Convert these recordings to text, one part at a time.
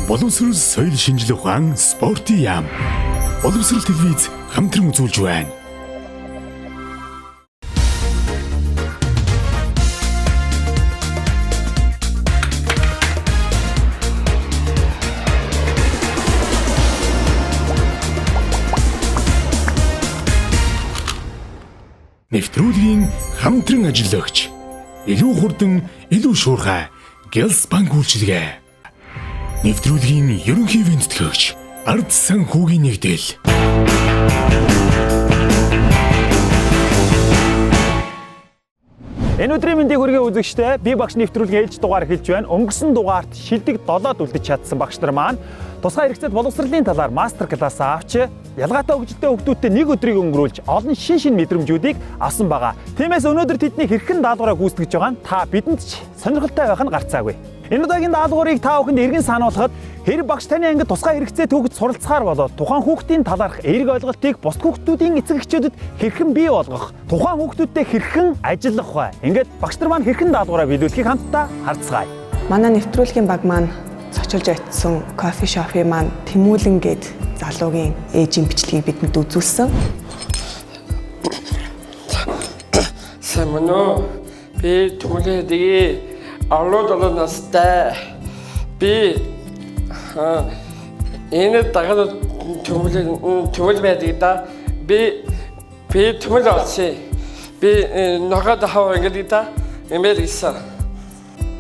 Боловсрол соёл шинжилгээ ухаан спортын яам. Боловсрол телевиз хамтран үзүүлж байна. Нэвтрүүлгийн хамтран ажиллагч. Илүү хурдан, илүү шуурхай. Гялс банк үйлчилгээ. Нэвтрүүлгийн Ерөнхий ивээн тэтгэгч. Ард Санхүүгийн Нэгдэл. Энэ өдрийн мэндийг хүргэе үзэгчдээ би багш нэвтрүүлгийн ээлж дугаар хэлж байна. Өнгөрсөн дугаарт шилдэг 7-д үлдэж чадсан багш нар маань тусгай хэрэгцээд боловсролын талаар мастер класс авч ялгаатай хөгжилтэй хүүхдүүдтэй нэг өдрийг өнгөрүүлж олон шин мэдрэмжүүдийг авсан байгаа. Тиймээс өнөөдөр тэдний хэрхэн даалгавраа гүйцэтгэж байгаа нь та бидэнд ч сонирхолтой байх нь гарцаагүй. Энэ удаагийн даалгаврыг та бүхэнд эргэн сануулхад хэрэг багш таны ангид тусгай хэрэгцээ хүүхэд суралцахаар болоод тухайн хүүхдийн талаарх эерэг ойлголтыг бусад хүүхдүүдийн эцэг эхчүүдэд хэрхэн бий болгох, тухайн хүүхдүүдтэй хэрхэн ажиллах вэ? Ингээд багш нар маань хэрхэн даалгавраа биелүүлэхийг хамтдаа харцгаая. Манай нэвтрүүлгийн баг маань цочилж очсон кофе шопын маань Тэмүүлэн гээд залуугийн ээжийн бичлэгийг бидэнд үзүүлсэн. Самно би Тэмүүлэдээ Алло настай би энэ тагаад тэмүүл байдаг да би тэмүүл авсан би ногоод хав ингээд да эмээр исэн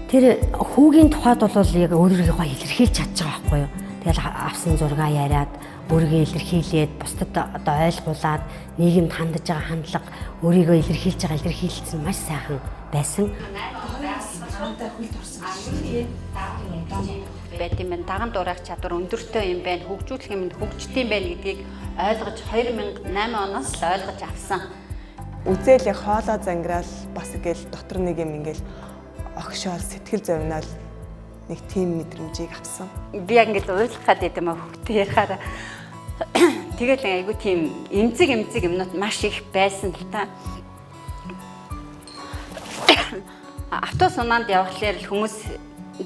тэр хүүгийн тухайд бол яг өөрийгөө илэрхийлж чадж байгаа байхгүй юу. Тэгэл авсан зургаа яриад өөрийгөө илэрхийлээд бусдад одоо ойлгуулад нийгэмд хандаж байгаа хандлага өөрийгөө илэрхийлж байгаа илэрхийлсэн маш сайхан байсан. Байт юм байна. Даган дуурайх чадвар өндөртэй юм байна. Хөгжүүлэх юм хөгждөг юм байна гэдгийг ойлгож 2008 оноос л ойлгож авсан. Үзээл яг хоолоо зангираал бас ингээл дотор нэг юм ингээл огшоол сэтгэл зовнол нэг тийм мэдрэмжийг авсан. Би яг ингээд ойлгох гэдэг юм аа хөгтөө ярихаараа. Тэгэл айгу тийм эмзэг юмнууд маш их байсан л та. Автобус унаанд явхлаар хүмүүс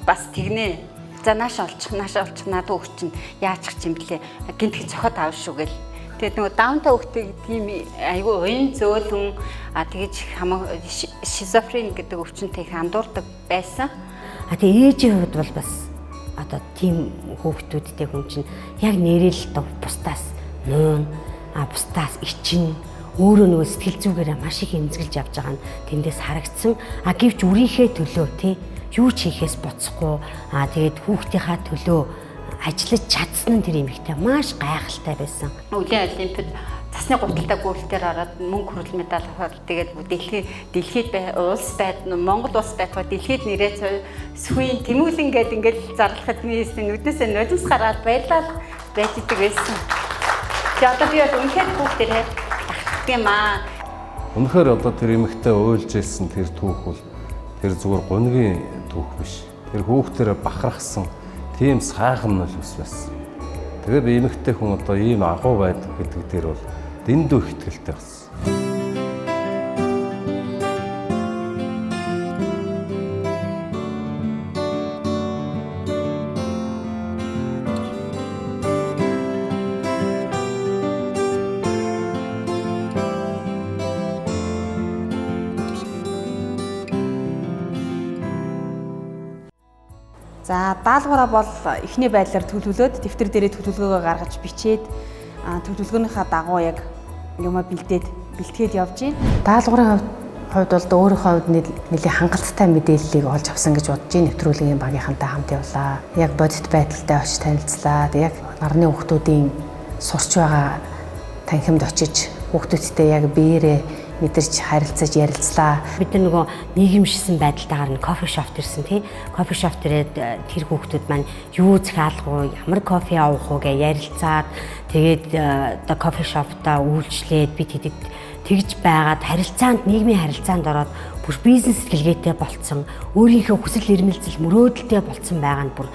бас тэгнэ. За нааш олчих надад өгч чинь яачих юм блэ? Гинтгий цохоод аав шүү гэл. Тэгээд нөгөө даунтаа өгтөг тийм айгүй уян зөөлөн тэгэж шизофрен гэдэг өвчнөд их андуурдаг байсан. Тэгээ ээжийн хувьд бол бас одоо тийм хүүхдүүдтэй хүн чинь яг нэрэл бусдаас нуун бусдаас ичин өөрөө нөгөө сэтгэл зүгээрээ маш их эмзэглэж явж байгаа нь тэндээс харагдсан. Гэвч үрийнхээ төлөө тий юу ч хийхээс боцохгүй тэгээд хүүхдийнхаа төлөө ажиллаж чадсан нь тэр эмэгтэй маш гайхалтай байсан. Өлийн олимпиад цасны гуталтай гүйлтээр ороод мөнгө хүрэл медаль аваад тэгээд дэлхийд улс байд Монгол улс байхгүй дэлхийд нэрээ сүүийн Тэмүүлэн гээд ингээл зарлахад нийсэн нүднээсээ нулимс гараад баярлал байж идэг байсан. Тэгээд одоо би үнэхээр хүүхдэрээ юм аа. Үнэхээр одоо тэр эмэгтэй уйлж ирсэн тэр түүх бол тэр зүгээр гунгийн түүх биш. Тэр хүүхдэрээ бахархсан тийм сайхан нь л ус байсан. Тэгээ би эмэгтэй хүн одоо ийм агуу байдаг гэдэг дээр бол дэндүү ихтгэлтэй болсон. За даалгавраа бол эхний байдлаар төлөвлөөд дэвтэр дээрээ төлөвлөгөөгөө гаргаж бичээд төлөвлөгөөнийхөө дагуу яг юмаа бэлтгээд явж байна. Даалгаврын хувьд бол өөрийнхөө хувьд нэлээд хангалттай мэдээллийг олж авсан гэж бодож байна. Нэвтрүүлгийн багийнхантай хамт явлаа. Яг бодит байдалтай очиж танилцлаа. Яг нарны хүүхдүүдийн сурч байгаа танхимд очиж хүүхдүүдтэй яг биеэрээ мэдэрч харилцаж ярилцлаа. Бид нөгөө нийгэмшсэн байдалтайгаар нь кофе шопт ирсэн тий. Кофе шопт ирээд тэр хүүхдүүд маань юу захиалах вэ? Ямар кофе авах вэ гэж ярилцаад тэгээд оо кофе шоптаа үйлчлээд бид хэдэд тэгж байгаад харилцаанд нийгмийн харилцаанд ороод бүр бизнес сэтгэлгээтэй болцсон. Өөрийнхөө хүсэл эрмэлзэл мөрөөдөлтэй болцсон байгаа нь бүр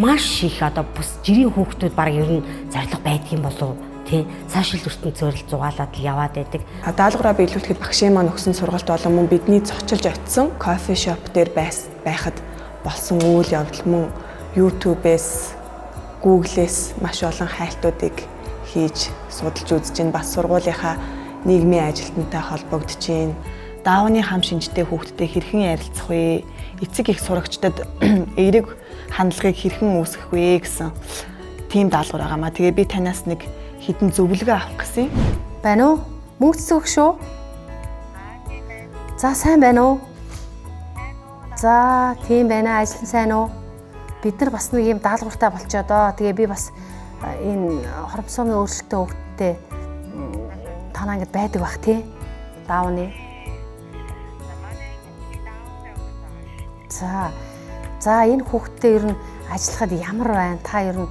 маш их одоо бус жирийн хүүхдүүд баг ер нь зориг байдгийн болов тий цаашил ертөнд зөөрөл зугаалаад л яваад байдаг. Даалгавраа биелүүлэхэд багшийн маань өгсөн сургалт болон мөн бидний цочилж очисон кофе шоп дээр байхад болсон үйл явдал мөн YouTube-ээс Google-с маш олон хайлтуудыг хийж судалж үзэж байна. Бас сургуулийнхаа нийгмийн ажилтнтай холбогдож байна. Даавны хам шинжтэй хүүхдтэй хэрхэн ярилцах вэ? Эцэг их сурагчдад эерэг хандлагыг хэрхэн үүсгэх вэ гэсэн тийм даалгавар байгаамаа. Тэгээ би танаас нэг хэдэн зөвлөгөө авах гэсэн. Байна уу? Мөнгө цэцэг шүү. За сайн байна уу? За тийм байна. Ажил сайн уу? Бид нар бас нэг юм даалгавартай болчоо. Тэгээ би бас энэ хоромсоомын өөрчлөлттэй хүүхдтэй танаа ингэж байдаг бах тий. Даавны. За энэ хүүхдтэй ер нь ажиллахад ямар байна? Та ер нь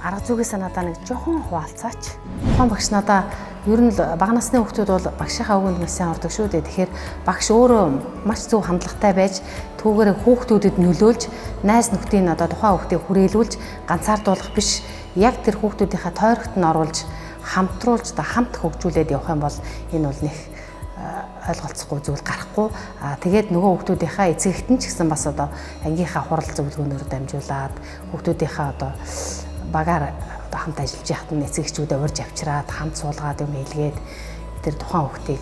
арга зүгээс надаа нэг жоохон хуваалцаач. Тухайн багш надаа ер нь бага насны хүүхдүүд бол багшийнхаа үгэнд маш сайн ордог шүү дээ. Тэгэхээр багш өөрөө маш зөв хандлагатай байж түүгээр хүүхдүүдэд нөлөөлж, найз нөхдийн одоо тухайн хүүхдийг хүрээлүүлж, ганцаардуулах биш, яг тэр хүүхдүүдийнхээ тойрогт нь оруулж, хамтруулж, хамт хөгжүүлээд явах юм бол энэ бол нэг ойлголцохгүй зүйл гарахгүй. Тэгээд нөгөө хүүхдүүдийнхээ эцэгтэн ч гэсэн бас одоо ангийнхаа хурал зөвлөгөөнөөр дамжуулаад хүүхдүүдийнхээ одоо багаар одоо хамт ажиллаж яхад нь эцэгчүүдээ урьж авчираад хамт суулгаад юм хэлгээд тэр тухайн хүүхдийг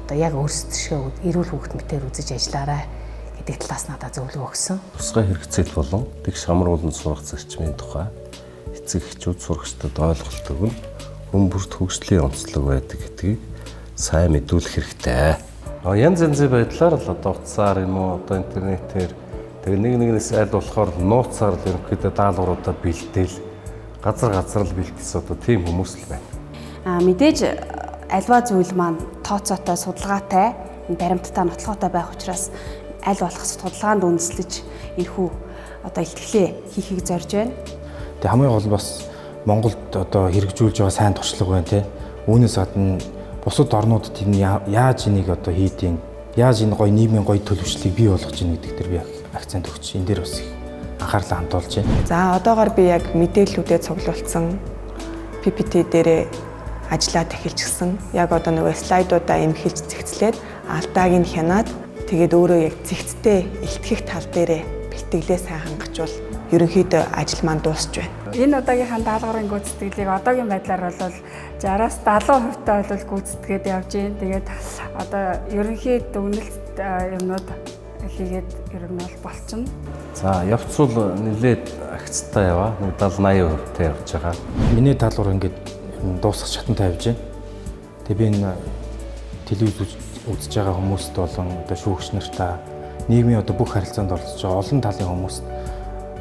одоо яг өөрсдөө эрүүл хүүхд мэтээр үзэж ажиллаарай гэдэг талаас надад зөвлөгөө өгсөн. Тусгай хэрэгцээл болон тэгш хамруулан сурах зарчмын тухай эцэгчүүд сурагчдад ойлголт өгнө. Хүмүүст хөгжлийн онцлог байдаг гэдгийг сайн мэдүүлэх хэрэгтэй. Янз янзын байдлаар л одоо утсаар юм уу одоо интернетээр тэгээ нэгнээс аль болохоор нууцаар л ерөнхийдөө даалгавруудаа бэлдээл газар л бэлтсэн одоо тийм хүмүүс л байна. Мэдээж альва зүйл маань тооцоотой, судалгаатай, баримттай, нотлоготой байх учраас аль болох судалгаанд үндэслэж энэхүү одоо илтгэлээ хийхийг зорж байна. Тэгээ хамгийн гол бас Монголд одоо хэрэгжүүлж байгаа сайн туршлага байна те. Үүнээс гадна бусад орнуудад энэ яаж энийг одоо хийдیں, яаж энэ гоё нийгмийн гоё төлөвшлийг бий болгож ийн гэдэг дээр би акцент өгч энэ дээр бас анхаарлаа хандуулж байна. За одоогоор би яг мэдээллүүдэд цуглуулсан PPT дээрээ ажиллаад эхэлчихсэн. Яг одоо нөгөө слайдуудаа эмхэлж зэгцлээд алдааг нь хянаад тэгээд өөрөө яг зэгцтэй илтгэх тал дээрээ бэлтгэлээ сайн хангачвал ерөнхийдөө ажил маань дуусч байна. Энэ удаагийнхаа даалгаврын гүйцэтгэлийг одоогийн байдлаар бол 60-аас 70% таа бол гүйцэтгээд явж байна. Тэгээд одоо ерөнхий дүгнэлт юмнууд хийгээд ер нь бол болчихно. За явц бол нэлээд агцтай яваа. Нэг 70-80% таа явж байгаа. Миний даалгавар ингээд дуусах шатантай явж байна. Тэгээ би энэ телевиз үзэж байгаа хүмүүст болон одоо шүүгч нартаа нийгмийн одоо бүх харилцаанд оролцож байгаа олон талын хүмүүст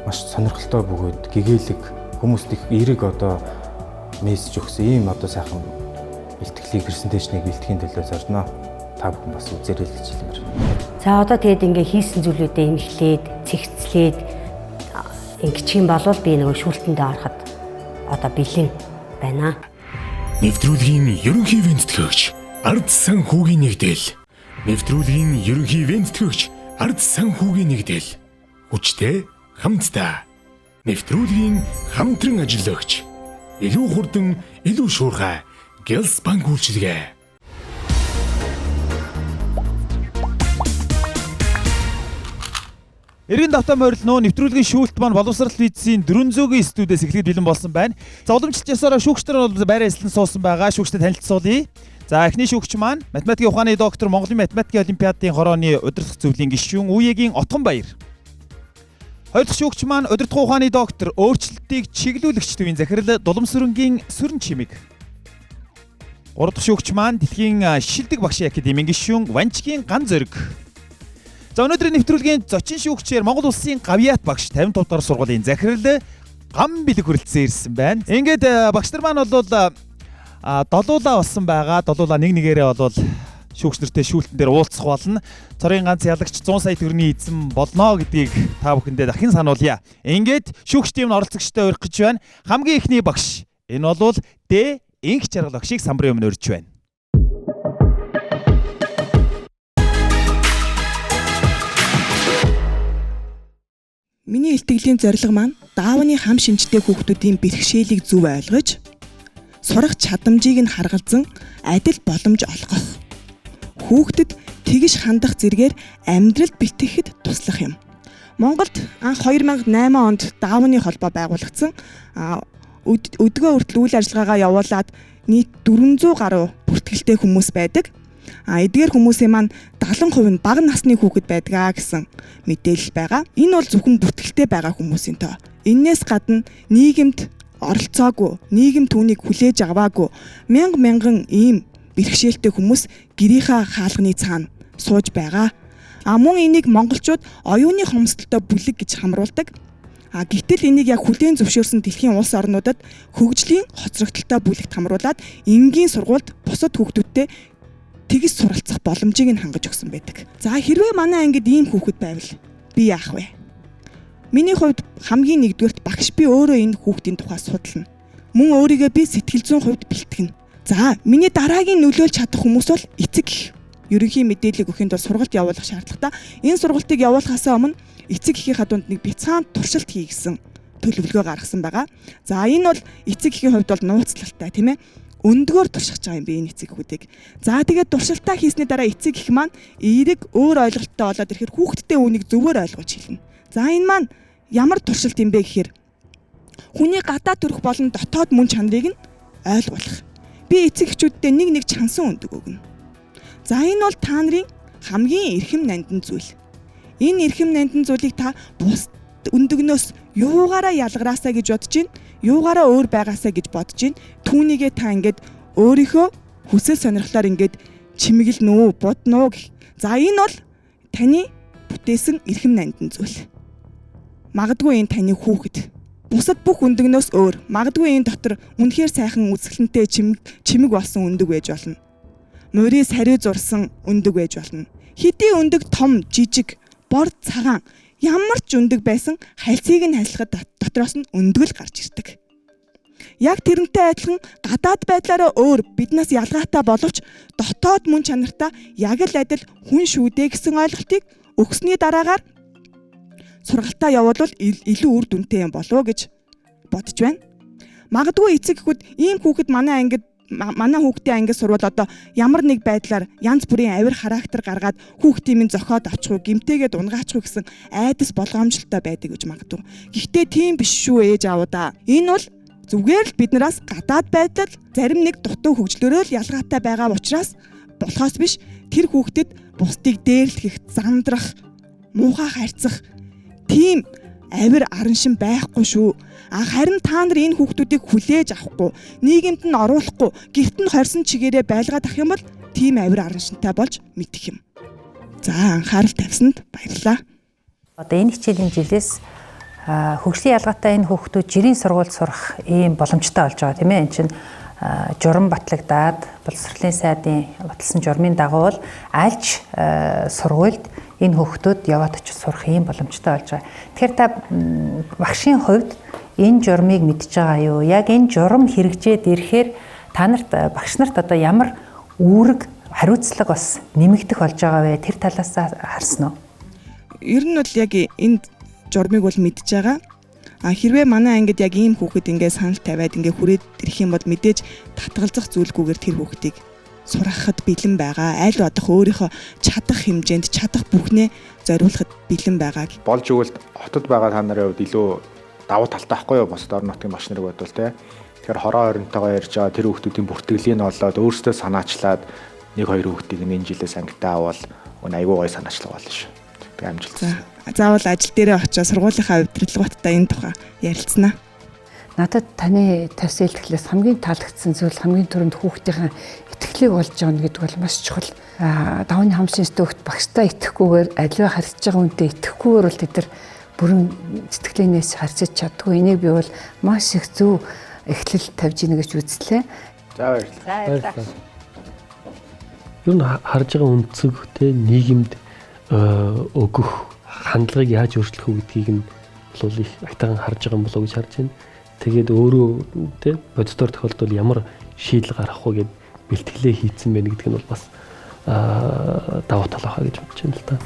маш сонирхолтой бөгөөд гэгээлэг хүмүүст их эерэг одоо мессеж өгсөн ийм одоо сайхан бэлтгэлийг презентацийг бэлтгэхийн төлөө зорно. Та бүхэн бас үзээрэй л гэж хэлмээр. За одоо тэгээд ингээ хийсэн зүйлүүдээ эмхлээд, цэгцлээд ингэчих юм бол би нөгөө шүүлтэндээ ороход одоо бэлэн байна. Нэвтрүүлгийн ерөнхий ивээн тэтгэгч Ард Санхүүгийн Нэгдэл. Нэвтрүүлгийн ерөнхий ивээн тэтгэгч Ард Санхүүгийн Нэгдэл. Хүчтэй хамтдаа. Нэвтрүүлгийн Хамтран ажиллагч. Илүү хурдан, илүү шуурхай. Гялс банк үйлчилгээ. Эргэн давтан морилно нэвтрүүлгийн шүүлт маань боловсрол телевизийн 400-ийн студиэс эхлээд бэлэн болсон байна. За уламжлалт ясаараа шүүгчдэр бол байраа эслэн суусан байгаа. Шүүгчдэд танилцуулъя. За эхний шүүгч маань математикийн ухааны доктор, Монголын математикийн олимпиадын хорооны удирдах зөвлөлийн гишүүн Үегийн Отгон Баяр. Хоёр дахь шүүгч маань удирдах ухааны доктор, өөрчлөлтийг чиглүүлэгч төвийн захирал Боловсролын Сүрэн Чимэг. Гурав дахь шүүгч маань дэлхийн шилдэг багшийн академийн гишүүн Ванчгийн Ган Зориг. За өнөөдрийн нэвтрүүлгийн зочин шүүгчээр Монгол улсын гавьяат багш 55 дахь сургуулийн захирал Ган Бэлэг хүрэлцэн ирсэн байна. Ингээд багш нар маань бол долуулаа болсон байгаа. Долуулаа нэг нэгээрээ бол шүүгч нартэй шүүлтэн дээр уулзах болно. Цорын ганц ялагч 100 сая төгрөгийн эзэн болно гэдгийг та бүхэндээ дахин сануулъя. Ингээд шүүгч тим оролцогчтой урих гэж байна. Хамгийн ихний багш. Энэ бол Д инх жаргал багшийг самбарын өмнө өрж байна. Миний илтгэлийн зорилго маань даавны хам шинжтэй хүүхдүүдийн бэрхшээлийг зөв ойлгож, сурах чадамжийг нь харгалзан адил боломж олгох. Хүүхдэд тэгш хандах зэргээр амьдралд бэлтгэхэд туслах юм. Монголд анх 2008 онд даавны холбоо байгуулагдсан. Өдгөө хүртэл үйл ажиллагаагаа явуулаад нийт 400 гаруй бүртгэлтэй хүмүүс байдаг. Эдгээр хүмүүсийн маань 70% нь бага насны хүүхэд байдгаа гэсэн мэдээлэл байгаа. Энэ бол зөвхөн бүртгэлтэй байгаа хүмүүсийн тоо. Иннээс гадна нийгэмд оролцоогүй, нийгэм түүнийг хүлээж аваагүй мянган ийм бэрхшээлтэй хүмүүс гэрийнхаа хаалганы цаана сууж байгаа. Мөн энийг монголчууд оюуны хомсдолтой бүлэг гэж хамруулдаг. Гэтэл энийг яг хүлээн зөвшөөрсөн дэлхийн улс орнуудад хөгжлийн хоцрогдолтой бүлэгт хамруулад энгийн сургуульд бусад хүүхдүүдтэй тэгс суралцах боломжийг нь хангаж өгсөн байдаг. За хэрвээ манай ангид ийм хүүхэд байвал би яах вэ? Миний хувьд хамгийн нэгдүгээрт багш би өөрөө энэ хүүхдийн тухай судална. Мөн өөрийгөө би сэтгэл зүйн хувьд бэлтгэнэ. За миний дараагийн нөлөөлж чадах хүмүүс бол эцэг эх. Ерөнхий мэдээлэл өгөхийн тулд сургалт явуулах шаардлагатай. Энэ сургалтыг явуулахаас өмнө эцэг эхийн дунд нэг бяцхан туршилт хий гэсэн төлөвлөгөө гаргасан байгаа. За энэ бол эцэг эхийн хувьд бол нууцлалтай тийм ээ. Өндгөөр туршиж байгаа юм би энэ эцэг эхүүдийг. За тэгээд туршилтаа хийсний дараа эцэг эх маань эерэг өөр ойлголттой болоод ирэхээр хүүхдтэй үүнийг зөвөр ойлгож хэлнэ. За энэ маань ямар туршилт юм бэ гэхээр хүний гадаа төрөх болон дотоод мөн чанарыг нь ойлгуулах. Би эцэг эхчүүддээ нэг чансан өндөг өгнө. За энэ бол та нарын хамгийн эрхэм нандин зүйл. Энэ эрхэм нандин зүйлийг та бус өндөгнөөс юугаараа ялгараасаа гэж бодож байна. Юугаараа өөр байгаасаа гэж бодож байна. Түүнийгээ та ингээд өөрийнхөө хүсэл сонирхлоор ингээд чимэглэнэ үү, будна уу гэх. За энэ бол таны бүтээсэн эрхэм нандин зүйл. Магадгүй энэ таны хүүхэд. Бусад бүх өндөгнөөс өөр. Магадгүй энэ дотор үнэхээр сайхан үзэсгэлэнтэй чимэг болсон өндөг байж болно. Морис хариу зурсан өндөг байж болно. Хэдий өндөг том, жижиг, бор цагаан ямар ч өндөг байсан хальцыг нь хайслахад дотроос нь өндөг л гарч ирдэг. Яг тэрнтэй адилхан гадаад байдлаараа өөр биднээс ялгаатай боловч дотоод мөн чанартай яг л адил хүн шүү дээ гэсэн ойлголтыг өгсөний дараагаар сургалтаа явуулвал илүү үр дүнтэй юм болов уу гэж бодож байна. Магадгүй эцэг эхүүд ийм хүүхэд манай хүүхдээ ангид сурвал одоо ямар нэг байдлаар янз бүрийн авир характер гаргаад хүүхдийн минь зохиод авчих уу, гимтээгээд унгаачих уу гэсэн айдас болгоомжлолтой байдаг гэж магадгүй. Гэхдээ тийм биш шүү ээж аавда. Энэ бол зүгээр л биднээс гадаад байдал зарим нэг дутуу хөгжлөөрөө л ялгаатай байгаа учраас болохоос биш тэр хүүхдэд бусдыг дээрлэх, зандрах, муухай харьцах тийм авир араншин байхгүй шүү. Харин та нар энэ хүүхдүүдийг хүлээж авахгүй, нийгэмд нь оруулахгүй, гэрт нь хорсон чигээрээ байлгаад ах юм бол тийм авир араншинтай болж мэдэх юм. За анхаарал тавьсанд баярлалаа. Одоо энэ хичээлийн жилээс хөгжлийн ялгаатай энэ хүүхдүүд жирийн сургуульд сурах ийм боломжтой болж байгаа тийм ээ. Энд чинь журам батлагдаад боловсролын сайдын баталсан журмын дагуу л альж сургуульд энэ хүүхдүүд яваад очиж сурах ийм боломжтой болж байгаа. Тэгэхээр та багшийн хувьд энэ журмыг мэдж байгаа юу? Яг энэ журам хэрэгжээд ирэхээр та нарт багш нарт одоо ямар үүрэг хариуцлага бас нэмэгдэх болж байгаа вэ? Тэр талаас харсан уу? Ер нь бол яг энэ журмыг бол мэдж байгаа. Хэрвээ манай ангид яг ийм хүүхэд ингээд санал тавиад ингээд хүрээд ирэх юм бол мэдээж татгалзах зүйлгүйгээр тэр хүүхдийг сургахад бэлэн байгаа. Аль бодох өөрийнхөө чадах хэмжээнд чадах бүхнээ зориулахад бэлэн байгаа. Болж өгвөл хотод байгаа та нарын хувьд илүү давуу талтай байхгүй юу? Бусад орон нутгийн багш нарыг бодвол те. Тэгэхээр хороо ойронтойгоо ярьж байгаа тэр хүүхдүүдийн бүртгэлийг нь олоод өөрсдөө санаачлаад нэг хоёр хүүхдийг энэ жилээс ангидаа авал өн айгүй гой санаачлага болно шүү. Тэг амжилтсан. Заавал ажил дээрээ очиж сургуулийнхаа удирдлагуудтай энэ тухай ярилцсанаа. Надад таны тавьсан илэрхийлээс хамгийн таалагдсан зүйл хамгийн түрүүнд хүүхдийн итгэлийг олж байгаа гэдэг бол маш чухал. Давны хамшин стөгт багштай итгэхгүйгээр аливаа харьцаж байгаа үнтэй итгэхгүйгээр бол тэд нар бүрэн сэтгэлээс харьцаж чаддгүй. Энийг би бол маш их зөв эхлэл тавьж ийнэ гэж үзлээ. За баярлалаа. Юу н харж байгаа үнцэг те нийгэмд өгөх хандлагыг яаж өөрчлөх үү гэдгийг нь бол их агтайхан харж байгаа юм болоо гэж харж байна. Тэгээд өөрөө те бодитоор тохиолдвол ямар шийдэл гаргах вэ гэд бэлтгэлээ хийцэн байна гэдг нь бол бас давуу тал ахаа гэж бодож байна л та.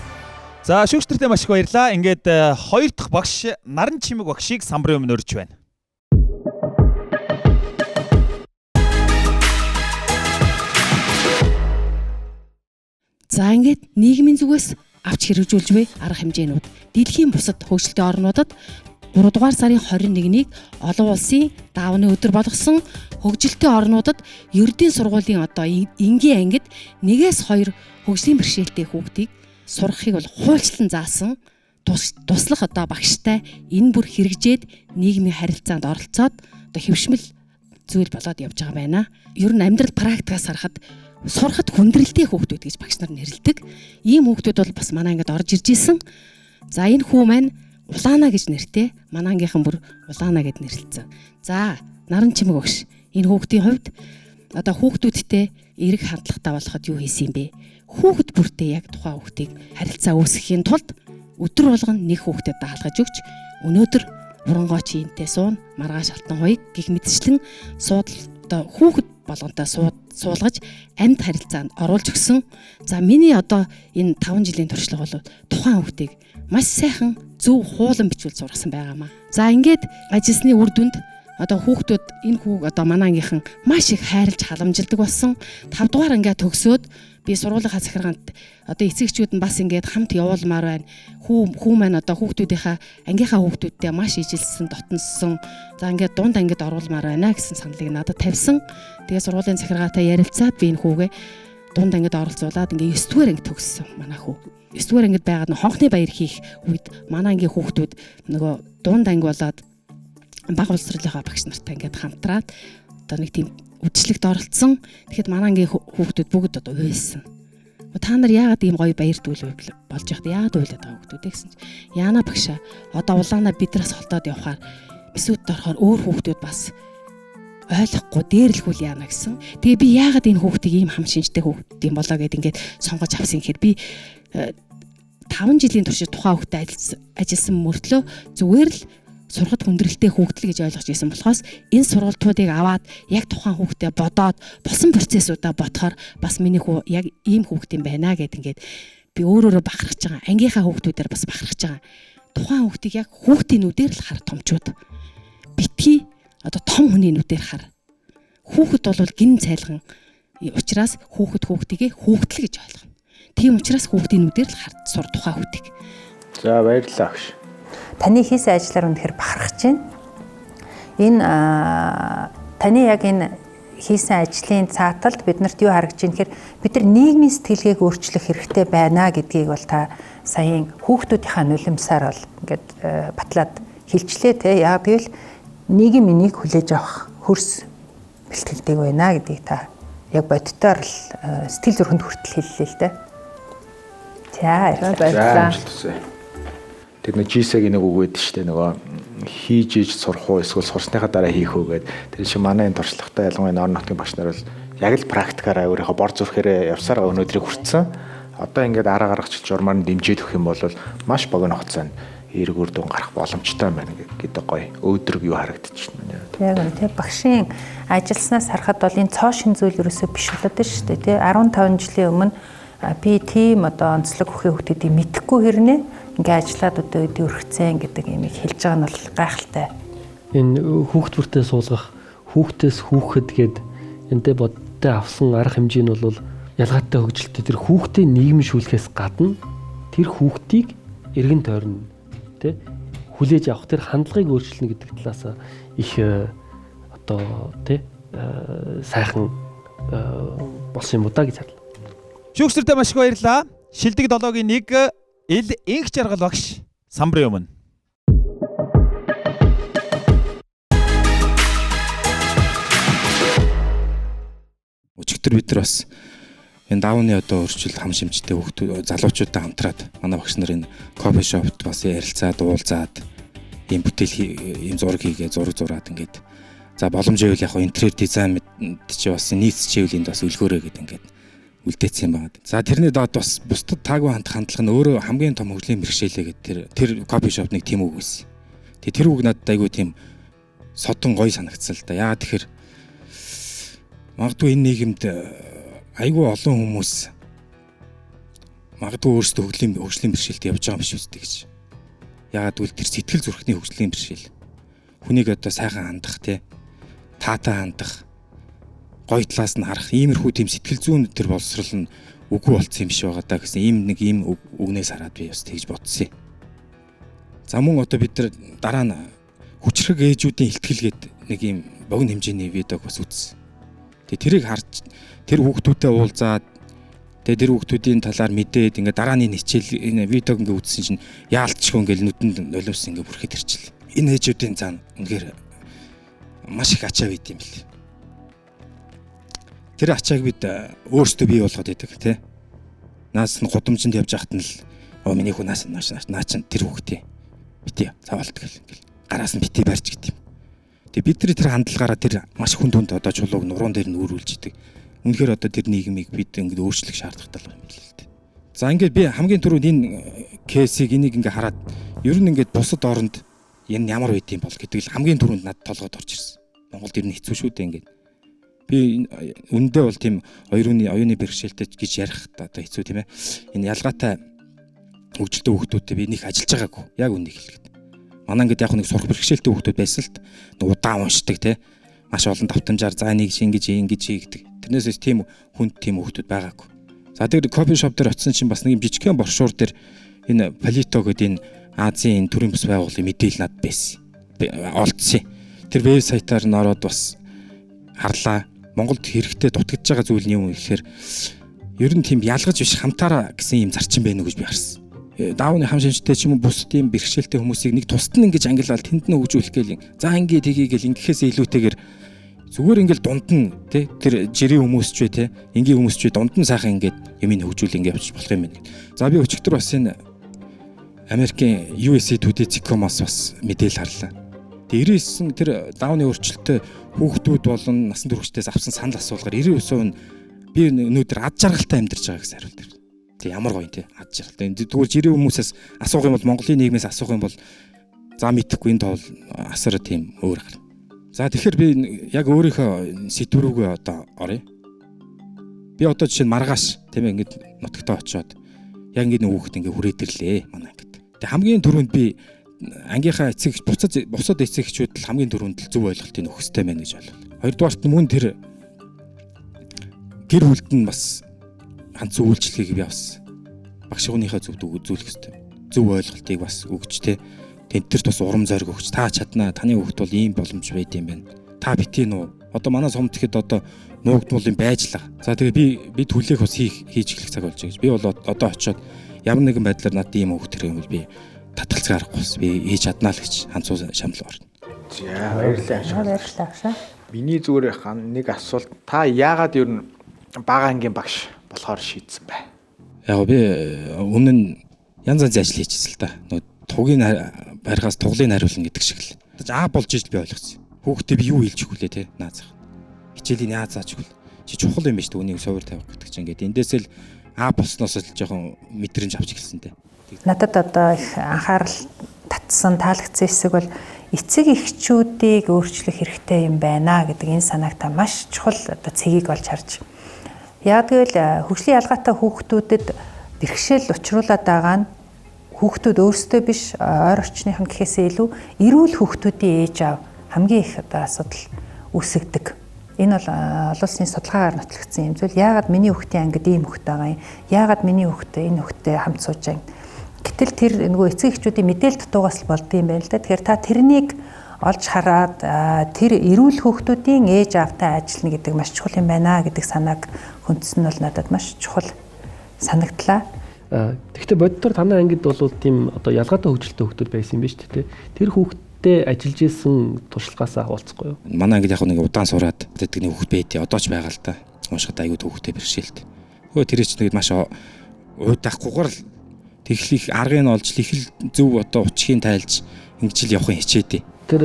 За шүүгчдэртэй маш их баярлалаа. Ингээд хоёр дахь багш Наран чимэг багшийг самбарын өмнө өрж байна. За ингээд нийгмийн зүгээс авч хэрэгжүүлж буй арга хэмжээнүүд дэлхийн бусад хөгжилтэй орнуудад 3 дугаар сарын 21-ийг олон улсын даавны өдөр болгосон хөгжилтэй орнуудад ердийн сургуулийн одоо энгийн ангид 1-2 хөгжлийн бэрхшээлтэй хүүхдийг сургахыг бол хуульчлан заасан туслах одоо багштай энэ бүр хэрэгжээд нийгмийн харилцаанд оролцоод одоо хэвшмэл зүйл болоод явж байгаа байна. Ер нь амьдрал практикаас харахад сурахад хүндрэлтэй хүүхдүүд гэж багш нар нэрлэдэг. Ийм хүүхдүүд бол бас манай ангид орж ирж исэн. За энэ хүү маань Улаана гэж нэртэй, манай ангийнхан бүр Улаана гэд нэрлэлсэн. За, наран чимэг багш. Энэ хүүхдийн хувьд одоо хүүхдүүдтэй эрэг хандлагатай болоход юу хийсэн юм бэ? Хүүхэд бүртээ яг тухайн хүүхдийг харилцаа үүсгэхийн тулд өдөр болгон нэг хүүхдэд даалгаж өгч өнөөдөр урангоо чи энтэй суун, маргааш алтан хуйг гэх мэтчлэн одоо хүүхэд болгонтой суулгаж амьд харилцаанд оруулж өгсөн. За миний одоо энэ 5 жилийн туршлага бол тухайн хүүхдийг маш сайхан зөв хуулан бичвэл сургасан байгаамаа. За ингээд ажилласны үр дүнд одоо хүүхдүүд энэ хүүг одоо манай ангийнхан маш их хайрлж халамжилдаг болсон. 5 дугаар ангиа төгсөөд би сургуулийнхаа захиргаанд одоо эцэгчүүд нь бас ингээд хамт явуулмаар байна. Хүү маань одоо хүүхдүүдийнхаа ангийнхаа хүүхдүүдтэй маш ижилсэн, дотноссон. За ингээд дунд ангид оруулмаар байна гэсэн саналыг надад тавьсан. Тэгээ сургуулийн захиргаатай ярилцаад би энэ хүүгээ дунд ангид оролцуулаад ингээд 9 дугаар анги төгссөн манай хүү. 9 дугаар ангид байгаад хонхны баяр хийх үед манай ангийн хүүхдүүд нөгөө дунд анги болоод баг боловсролынхаа багш нартай ингээд хамтраад одоо нэг тийм үдшилтэд оролцсон. Тэгэхэд манай ангийн хүүхдүүд бүгд одоо уйлсан. Та нар яагаад ийм гоё баяр дүүл болж яхад яагаад уйлаад байгаа хүүхдүүд гэсэн чинь яана багшаа одоо улаанаа биднээс холдоод явхаар бисүүд орохоор өөр хүүхдүүд бас ойлгохгүй дээрлэхүүл яана гэсэн. Тэгээ би яагаад энэ хүүхдийг ийм хам шинжтэй хүүхд юм болоо гэд ингээд сонгож авсан гэхээр би 5 жилийн туршид тухайн хүүхдэд ажилласан мөртлөө зүгээр л сурахад хүндрэлтэй хүүхдэл гэж ойлгож ирсэн болохоос энэ сургалтуудыг аваад яг тухайн хүүхдэд бодоод болсон процессуудаа бодохоор бас миний хүү яг ийм хүүхд юм байна гэд ингээд би өөрөөрөө бахархаж байгаа. Ангийнхаа хүүхдүүдээр бас бахархаж байгаа. Тухайн хүүхдийг яг хүүхдийн нүдээр л хар томчууд. Битгий одоо том хүний нүдээр хар. Хүүхэд бол гин цайлган учраас хүүхдийгээ хүүхдэл гэж ойлгоно. Тийм учраас хүүхдийн нүдээр л хард сур тухайн хүүхдийг. За баярлалаа багш. Таны хийсэн ажлаар үнэхээр бахархаж байна. Энэ таны яг энэ хийсэн ажлын цааталд биднэрт юу харагдаж байна гэхээр бид нар нийгмийн сэтгэлгээг өөрчлөх хэрэгтэй байна гэдгийг бол та саяын хүүхдүүдийнхаа нулимсаар бол ингээд батлаад хэлчлээ те. Яг гэвэл нийгэм энийг хүлээж авах хөрс бэлтгэлдэг байна гэдгийг та яг боддоор л сэтгэл зүрхэнд хүртэл хэллээ л дээ. За баярлалаа. Тэр нэг жисэгийн нэг үг байдаг шүү дээ. Нөгөө хийж иж сурах уу эсвэл сурсныхаа дараа хийх үү гэдэг. Тэр шиг манай энэ туршлагатай ялангуяа орон нутгийн багш нар бол яг л практикаараа өөрийнхөө бор зүрхээрээ явсаар өнөөдрийг хүртсэн. Одоо ингээд арга гаргач журмаар нь дэмжиж өгөх юм бол маш богино хугацаанд эерэг үр дүн гарах боломжтой байна гэдэг гоё өөдрөг юу харагдчих байна. Яг үнэ тий багшийн ажилласнаас харахад бол энэ цоо шин зүйл ерөөсөө биш болоод байна шүү дээ тий 15 жилийн өмнө би тийм одоо онцлог хөхийн хүүхдүүдийг мэдэхгүй хэрнээ ингээ ажиллаад одоо өдөө өрхцэн гэдэг юмыг хэлж байгаа нь бол гайхалтай. Энэ хүүхд бүртээ суулгах, хүүхдээс хүүхэд гээд энтэй бодтой авсан арга хэмжээ нь бол ялгаатай хөгжилтэй тэр хүүхдээ нийгэмшүүлэхээс гадна тэр хүүхдийг эргэн тойрно тий хүлээж авах тэр хандлагыг өөрчилнө гэдэг талаас их одоо тий сайхан болсон юм уу да гэж харлаа. Шүүгчдэртэй маш их баярлалаа. Шилдэг 7-гийн 1 ил инх жаргал багш самбарын өмнө. Өчигдөр бид нар бас энэ даавны одоо өрчил хам шимжтэй хүүхдүүд залуучуудтай хамтраад манай багш нар энэ кофе шопт бас ярилцаад уулзаад ийм бүтээл ийм зураг хийгээ зураг зураад ингээд за боломжтой яг интерьер дизайн чи бас нийт чиглэлийн бас үлгөөрэй гэдэг ингээд үлдээсэн юм байна. За тэрний доод бас бусдад таагүй хандлага нь өөрөө хамгийн том хөгжлийн бэрхшээлээ гэдэг тэр кофе шопныг тийм үг байсан. Тэгээ тэр үг надад айгүй тийм содон гоё санагдсан л да. Яагаад тэгэхээр магадгүй энэ нийгэмд айгүй олон хүмүүс магадгүй өөрсдөө хөгжлийн бэрхшээлд явж байгаа юм биш үстэй гэж. Яагаад гэвэл тэр сэтгэл зүрхний хөгжлийн бэрхшээл. Хүнийг одоо сайхан хандах те таатай хандах гоё талаас нь харах иймэрхүү тийм сэтгэл зүйн тэр боловсрол нь үгүй болцсон юм шиг байгаа даа гэсэн ийм үгнээс хараад би бас тэгж бодсон юм. За мөн одоо бид нар дараа нь хүчрэг ээжүүдийн ихтгэлгээд нэг ийм богино хэмжээний видеог бас үзсэн. Тэгээ тэрийг харж тэр хүүхдүүдтэй уулзаад тэгээ тэр хүүхдүүдийн талаар мэдээд ингээ дарааны хичээл энэ видеог ингээ үзсэн чинь яалтчгүй ингээ нүдэнд нулимс ингээ бүрхэд ирчихлээ. Энэ ээжүүдийн цаана үнэхээр маш их ачаа байд юм бэл. Тэр ачааг бид өөрсдөө бий болгоод идэг тий. Наас нь гудамжинд явж байхад нь л миний хүнээс наа чин тэр хүүхдээ бити цаваалт гэл ингээл гараас нь бити барьж гэдэг юм. Тэгээ бид тэр хандлагаараа тэр маш хүн дүнд одоо чулууг нуруунд дээр нь өөрүүлж идэг. Үнэхээр одоо тэр нийгмийг бид ингээд өөрчлөх шаардлагатай байна юм л дээ. За ингээд би хамгийн түрүүнд энэ кейсийг энийг ингээд хараад ер нь ингээд бусад оронд энэ ямар байд юм бол гэдэг л хамгийн түрүүнд надад толгойд орж ирсэн. Монголд ер нь хэцүү шүү дээ ингээд. Би үндэ бол тийм оюуны бэрхшээлтэй гэж ярих одоо хэцүү тийм ээ. Энэ ялгаатай хөгжилтэй хүүхдүүдтэй би нэг ажиллаж байгаагүй. Яг үнийг хэлэхэд. Манай ингээд яг нэг сурах бэрхшээлтэй хүүхдүүд байсан л удаан уншдаг тийм. Маш олон давтамжаар за нэг ингэж хийгдэг. Тэрнээсээс тийм хүнд тийм хүүхдүүд байгаагүй. За тэр кофе шоп дээр очисон чинь бас нэг юм жижигхэн брошюр дээр энэ Полито гэдэг энэ Азийн төрийн бас байгууллагын мэдээлэл надад байсан. Олдсон. Тэр веб сайтаар н ороод бас харлаа. Монголд хэрэгтэй дутагдж байгаа зүйл нь юм гэхээр ер нь тийм ялгаж биш хамтаараа гэсэн юм зарчим байна уу гэж би харсан. Даавны хам шинжтэй ч юм уу бус тийм бэрхшээлтэй хүмүүсийг нэг тусад нь ингэж ангилал тэнд нь хөгжүүлэх гээл. За ингээд хийгээл ингэхээс илүүтэйгээр зүгээр ингээл дунд нь тий тэр жирийн хүмүүс ч вэ тий энгийн хүмүүс ч вэ дунд нь сайхан ингээд юм ин хөгжүүл ингээд явчих болох юм байна. За би өчигдөр бас энэ Америкийн USA Today.com-аас бас мэдээлэл харлаа. Тэгээ 99 тэр даавны өөрчлөлтөд хүүхдүүд болон насан туршидээс авсан санал асуулгаар 99% нь би өнөөдөр ад жаргалтай амьдарч байгаа гэсэн хариулт ирсэн. Тэг ямар гоё тий ад жаргалтай. Зүгээр жирийн хүмүүсээс асуух юм бол Монголын нийгмээс асуух юм бол за мэдхгүй энэ тоол асар тийм өөр гарна. За тэгэхээр би яг өөрийнхөө сэдв рүүгээ одоо оръё. Би одоо жишээ нь маргааш тийм ээ ингээд нутагтаа очиод яг ингээд нэг хүүхэд ингээд хүрээд ирлээ манай ингээд. Тэг хамгийн түрүүнд би ангийнхаа эцэг бусад эцэгчүүд л хамгийн түрүүнд л зөв ойлголтыг өгөхтэй байна гэж бодлоо. Хоёрдугаарт нь мөн тэр гэр бүлд нь бас ганц үйлчилгээг би бас багш гонхоо зөвд үзүүлэх хэрэгтэй. Зөв ойлголтыг бас өгч тэ тентэрт бас урам зориг өгч та чаднаа таны хүүхд бол ийм боломж байд юм байна. Та битгий нуу. Одоо манай сумд тэгэхэд одоо нуугдмал юм байжлаа. За тэгээ би түлээх бас хийж эхлэх цаг болж байгаа гэж. Би бол одоо очиод ямар нэгэн байдлаар надад ийм хүүхд төрөх юм бол би татгалцгаа арахгүй би хийж чаднаа л гэж ханцуу шамлал орно. За баярлалаа. Миний зүгээр нэг асуулт та яагаад ер нь бага ангийн багш болохоор шийдсэн бэ? Яг би өмнө нь янз янзын ажил хийчихсэн л да. Тугийн барихаас туглыг хариулна гэдэг шиг л. Болж иж би ойлгосон. Хүүхдээ би юу хэлж өгүүлээ те наазах. Хичээлийн яаж зааж өгвөл. Чи чухал юм байна шүү дээ. Үнийг сувар тавих гэдэг чинь ингээд эндээсэл болсноос л жоохон мэдрэмж авч эхэлсэн те. Надад одоо их анхаарал татсан таалагдсан хэсэг бол эцэг эхчүүдийг өөрчлөх хэрэгтэй юм байна гэдэг энэ санааг та маш чухал одоо цэгийг олж харж. Яг гэвэл хөгжлийн ялгаатай хүүхдүүдэд бэрхшээл учруулад байгаа нь хүүхдүүд өөрсдөө биш ойр орчныхан гэхээсээ илүү эрүүл хүүхдүүдийн ээж аав хамгийн их одоо асуудал үүсгдэг. Энэ бол олон улсын судалгаагаар нотлогдсон юм зүйл. Яагаад миний хүүхдийн ангид ийм хүүхд байгаа юм? Яагаад миний хүүхдээ энэ хүүхдэд хамт сууж байгаа юм? Гэтэл тэр нөгөө эцэг эхчүүдийн мэдээлэл дутуугаас л болд юм байна л да. Тэгэхээр та тэрнийг олж хараад тэр эрүүл хүүхдүүдийн ээж аавтай ажиллана гэдэг маш чухал юм байна гэдэг санааг хүндсэн нь бол надад маш чухал санагдлаа. Тэгэхдээ боддоор танай ангид бол тийм одоо ялгаатай хөгжилтэй хүүхдүүд байсан юм байна шүү дээ. Тэр хүүхдтэй ажиллаж исэн туршлагаасаа хаваалцахгүй юу? Манай ангид яг нэг удаан сураад гэдэг нэг хүүхд байдیں۔ Одоо ч байгаа л да. Уншихад аягүй хүүхдтэй бэрхшээлт. Хөө тэр чинь тэгээд маш уйдахгүйгээр л тэхлэх аргыг нь олж их л зөв одоо учгийг тайлж ингэж л явахын хичээдээ. Тэр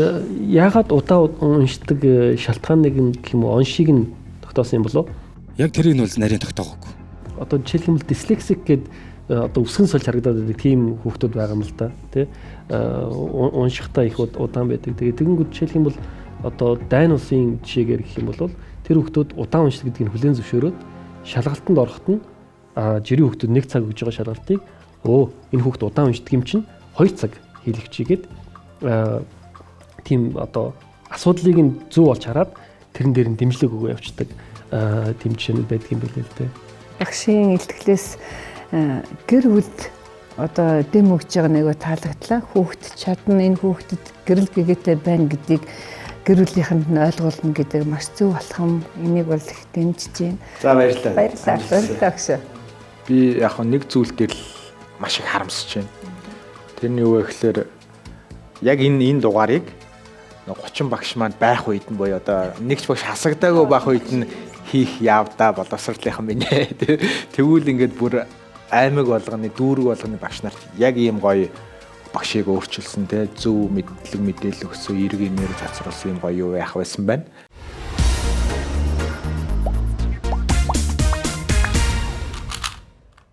яагаад удаа уншдаг шалтгааныг нь гэх юм уу оншийг нь тогтоосон юм болов? Яг тэрийг нь бол нарийн тогтоогоогүй. Одоо жишээлбэл дислексик гэдэг одоо үсгэн сольж харагдаад байдаг тийм хүүхдүүд байгаа юм л да тий уншихтаа их удаан байдаг. Тэгээд тэгэнгүүт жишээлх юм бол одоо дайн улсын жишээгээр гэх юм бол тэр хүүхдүүд удаан уншдаг гэдгийг хүлээн зөвшөөрөөд шалгалтанд ороход нь жирийн хүүхдүүд 1 цаг өгж байгаа шалгалтыг энэ хүүхд удаан уншдаг юм чинь 2 цаг хийлгэх чигээд тийм одоо асуудлыг нь зөв олж хараад тэрэн дээр нь дэмжлэг өгөө явцдаг тийм жишээнүүд байдаг юм байна л дээ. Багшийн илтгэлээс гэр бүлд одоо дэм өгж байгаа нэг таалагдлаа. Хүүхэд чадна, энэ хүүхдэд гэрэл гэгээтэй байна гэдгийг гэр бүлийнхэнд нь ойлгуулна гэдэг маш зөв алхам. Энийг бол их дэмжиж байна. За баярлалаа. Баярлалаа багш. Би яг нэг зүйл дээр л маш их харамсаж байна. Тэрний юу вэ гэхээр яг энэ дугаарыг 30 багш маань байх үед нь боёо одоо нэгч багш хасагдаагүй байх үед нь хийх явдаа боловсролынхан минь. Тэгвэл ингээд бүр аймаг болгоны дүүрэг болгоны багш нарт яг ийм гоё багшийг өөрчилсөн те зөв мэдээлэл өгсөн эрг энерги цацруулсан юм гоё юу яах байсан байна.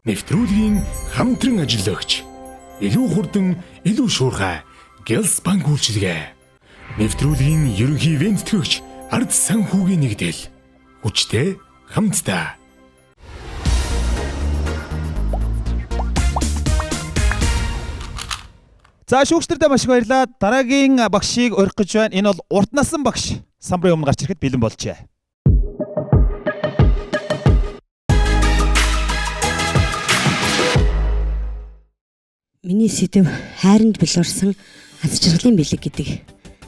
Нэвтрүүлгийн хамтран ажиллагч илүү хурдан илүү шуурхай Гялс банк үйлчилгээ. Нэвтрүүлгийн ерөнхий ивээн тэтгэгч Ард Санхүүгийн Нэгдэл. Хүчтэй хамтдаа. За шүүгчдэрдээ маш их баярлалаа. Дараагийн багшийг урих гэж байна. Энэ бол урт насан багш. Самбарын өмнө гарч ирэхэд бэлэн болжээ. Миний сэдэв хайранд бэлуурсан аз жаргалын бэлэг гэдэг